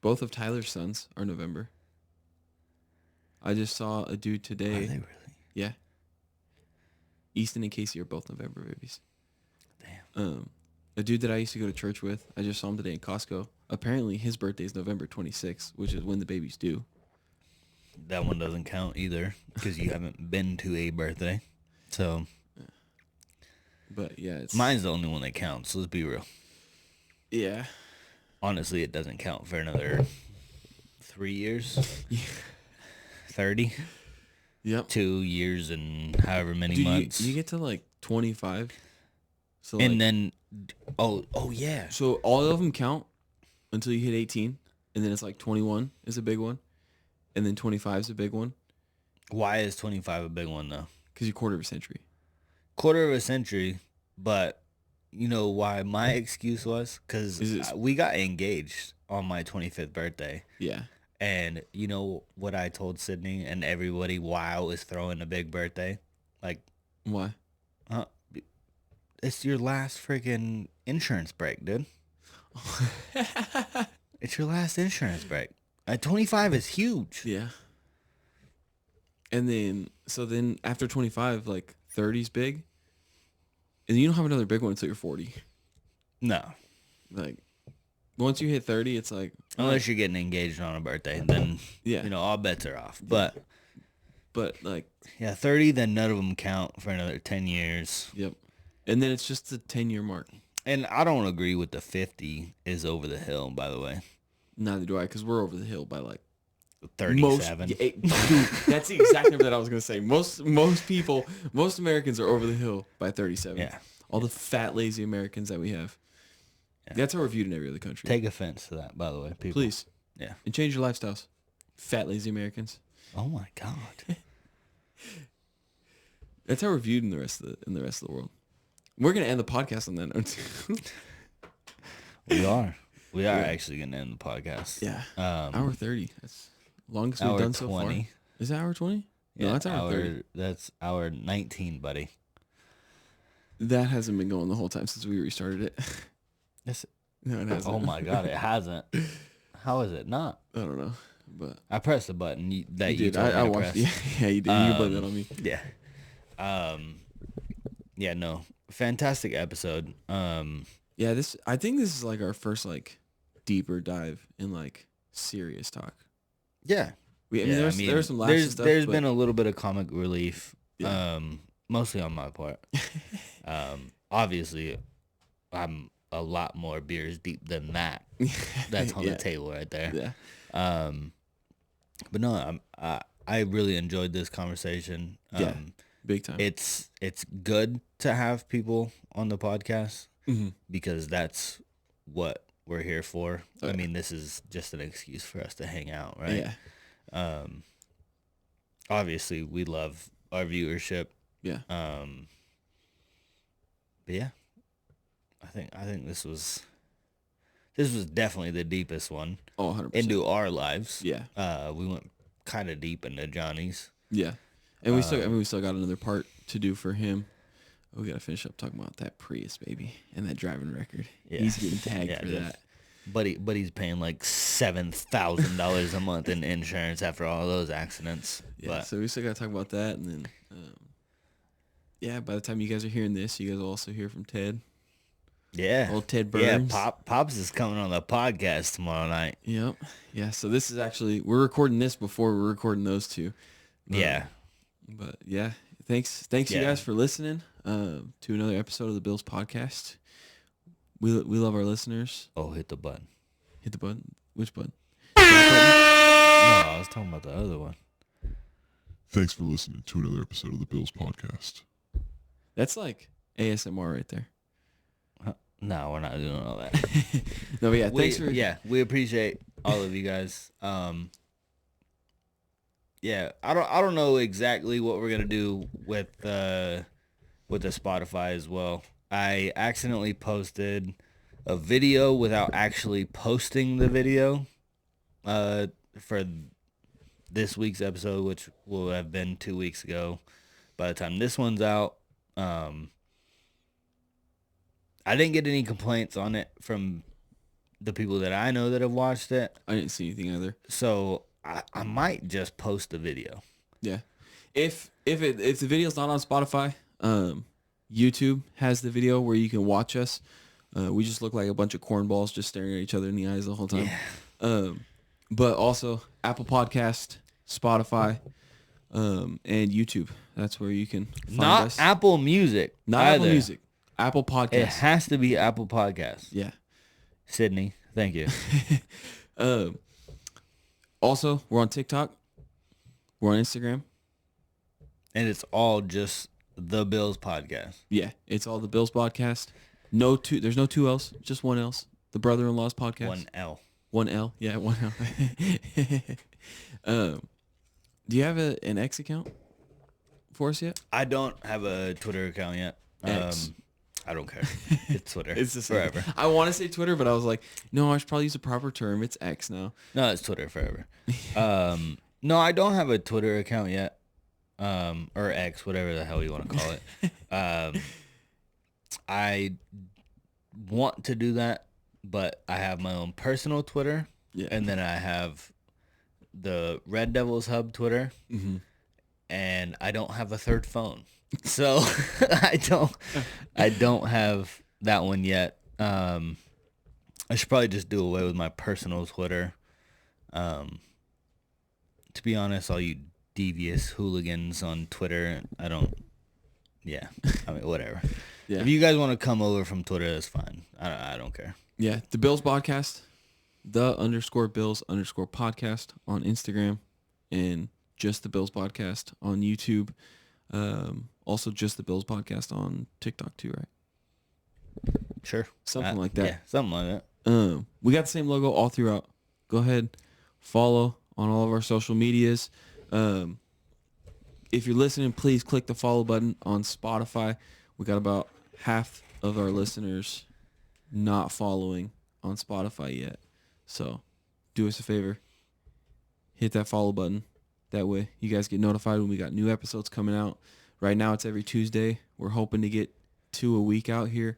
Both of Tyler's sons are November. I just saw a dude today. Are they really? Yeah. Easton and Casey are both November babies. Damn. A dude that I used to go to church with, I just saw him today in Costco. Apparently his birthday is November 26th, which is when the baby's due. That one doesn't count either because you haven't been to a birthday. So But yeah, mine's the only one that counts. Let's be real. Yeah. Honestly, it doesn't count for another 3 years. 30. Yep. 2 years and however many months. You get to like 25. So and like, then, oh yeah. so all of them count until you hit 18, and then it's like 21 is a big one, and then 25 is a big one. Why is 25 a big one though? Because you're quarter of a century. Quarter of a century, but you know why my excuse was? Because we got engaged on my 25th birthday. Yeah. And you know what I told Sydney and everybody why I was throwing a big birthday? Like, Why? it's your last freaking insurance break, dude. It's your last insurance break. 25 is huge. Yeah. And then, after 25, like 30's big. And you don't have another big one until you're 40. No. Like, once you hit 30, it's like Unless you're getting engaged on a birthday, then yeah. all bets are off. But like, yeah, 30, then none of them count for another 10 years. yep. And then it's just the 10-year mark. And I don't agree with the 50 is over the hill, by the way. Neither do I, because we're over the hill by like 37. Dude, that's the exact number that I was gonna say. Most Americans are over the hill by 37. Yeah. All the fat, lazy Americans that we have. Yeah. That's how we're viewed in every other country. Take offense to that, by the way, people. Please. Yeah. And change your lifestyles. Fat, lazy Americans. Oh my God. That's how we're viewed in the rest of the world. We're gonna end the podcast on that note too. We are. We are actually gonna end the podcast. Yeah. Hour 30. That's the longest we've hour done so 20. far. Is that hour 20? Yeah, No, that's hour 30. That's hour 19, buddy. That hasn't been going the whole time since we restarted it. Yes. No, it hasn't. Oh my God, it hasn't. How is it not? I don't know, but I pressed the button that you did. told me I to watched. press. Yeah, you did. You blame that on me. Yeah. Yeah, no. Fantastic episode. Yeah, I think this is like our first like deeper dive in like serious talk. Yeah. There were some laughs and stuff. There's but been a little bit of comic relief. Yeah. Mostly on my part. Obviously I'm a lot more beers deep than that. That's on the table right there. Yeah. But no, I really enjoyed this conversation. Yeah. Big time. It's good to have people on the podcast because that's what we're here for. Oh, I mean, this is just an excuse for us to hang out, right? Yeah. Obviously, we love our viewership. Yeah. But yeah, I think this was definitely the deepest one. Oh, 100%. Into our lives. Yeah. We went kind of deep into Johnny's. Yeah. And we still got another part to do for him. We gotta finish up talking about that Prius, baby, and that driving record. Yeah. He's getting tagged for that. Buddy's paying like $7,000 a month in insurance after all those accidents. Yeah, But so we still gotta talk about that, and then, yeah, by the time you guys are hearing this, you guys will also hear from Ted. yeah, Old Ted Burns. Yeah, Pops is coming on the podcast tomorrow night. Yep. Yeah. So this is actually we're recording this before we're recording those two. Yeah. But yeah, thanks you guys for listening to another episode of the BILS Podcast. We love our listeners. Oh, hit the button. Hit the button. Which button? No, I was talking about the other one. Thanks for listening to another episode of the BILS Podcast. That's like ASMR right there. No, we're not doing all that. No, but yeah, thanks for we appreciate all of you guys. Yeah, I don't know exactly what we're gonna do with the Spotify as well. I accidentally posted a video without actually posting the video for this week's episode, which will have been 2 weeks ago by the time this one's out. I didn't get any complaints on it from the people that I know that have watched it. I didn't see anything either. So I might just post the video. Yeah. If the video's not on Spotify, YouTube has the video where you can watch us. We just look like a bunch of cornballs just staring at each other in the eyes the whole time. Yeah. But also Apple Podcast, Spotify, and YouTube. That's where you can find Not us. Apple Music. Not either. Apple Music. Apple Podcast. It has to be Apple Podcast. Yeah. Sydney, thank you. Also, we're on TikTok. We're on Instagram. And it's all just the BILS Podcast. Yeah, it's all the BILS Podcast. There's no two L's, just one L's. The Brother-in-Law's Podcast. One L. One L. Yeah, one L. Do you have an X account for us yet? I don't have a Twitter account yet. X. I don't care. It's Twitter. It's the same. forever. I want to say Twitter, but I was like, no, I should probably use a proper term. It's X now. No, it's Twitter forever. No, I don't have a Twitter account yet. Or X, whatever the hell you want to call it. I want to do that, but I have my own personal Twitter. Yeah. And then I have the Red Devils Hub Twitter. Mm-hmm. And I don't have a third phone. So I don't have that one yet. I should probably just do away with my personal Twitter. To be honest, all you devious hooligans on Twitter, I mean, whatever. Yeah. If you guys want to come over from Twitter, that's fine. I don't care. Yeah. The BILS Podcast, _BILS_podcast on Instagram, and just the BILS Podcast on YouTube. Also just the BILS Podcast on TikTok too, right? Sure. Something like that. Yeah, something like that. We got the same logo all throughout. Go ahead, follow on all of our social medias. If you're listening, please click the follow button on Spotify. We got about half of our listeners not following on Spotify yet. So do us a favor. Hit that follow button. That way you guys get notified when we got new episodes coming out. Right now it's every Tuesday. We're hoping to get 2 a week out here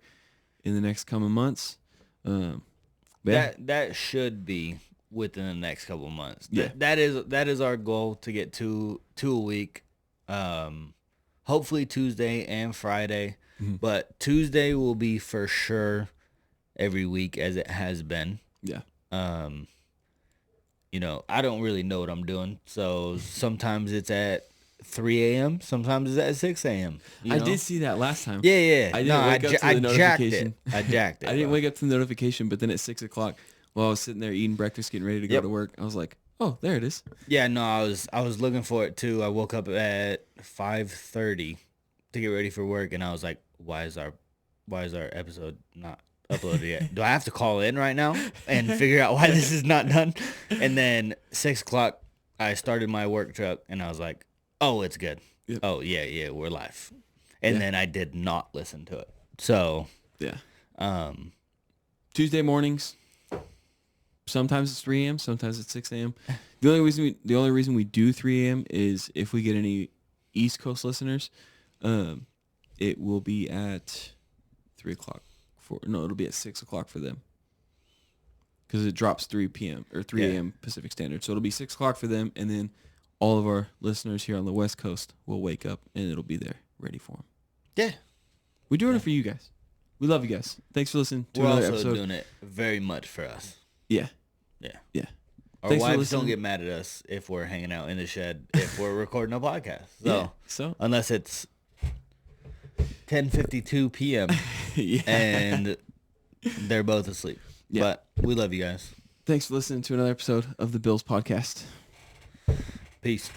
in the next coming months. That should be within the next couple of months. Yeah. That is our goal, to get two a week. Hopefully Tuesday and Friday, but Tuesday will be for sure every week, as it has been. Yeah. I don't really know what I'm doing, so sometimes it's at 3 a.m., sometimes it's at 6 a.m. I did see that last time. Yeah. I didn't wake up to the notification. I jacked it. I didn't wake up to the notification, but then at 6 o'clock, while I was sitting there eating breakfast, getting ready to go to work, I was like, oh, there it is. Yeah, no, I was looking for it too. I woke up at 5:30 to get ready for work, and I was like, why is our episode not uploaded yet? Do I have to call in right now and figure out why this is not done? And then 6 o'clock, I started my work truck, and I was like, oh, it's good. Yep. Oh, yeah, we're live. And then I did not listen to it. So, yeah. Tuesday mornings, sometimes it's 3 a.m., sometimes it's 6 a.m. The only reason we do 3 a.m. is if we get any East Coast listeners, it will be at 3 o'clock. It'll be at 6 o'clock for them, because it drops 3 p.m. or 3 a.m. Pacific Standard. So it'll be 6 o'clock for them, and then all of our listeners here on the West Coast will wake up, and it'll be there ready for them. Yeah. We're doing it for you guys. We love you guys. Thanks for listening to another episode. We're also doing it very much for us. Yeah. Our wives don't get mad at us if we're hanging out in the shed if we're recording a podcast. So unless it's 10:52 p.m. and they're both asleep. Yeah. But we love you guys. Thanks for listening to another episode of the BILS Podcast. Peace.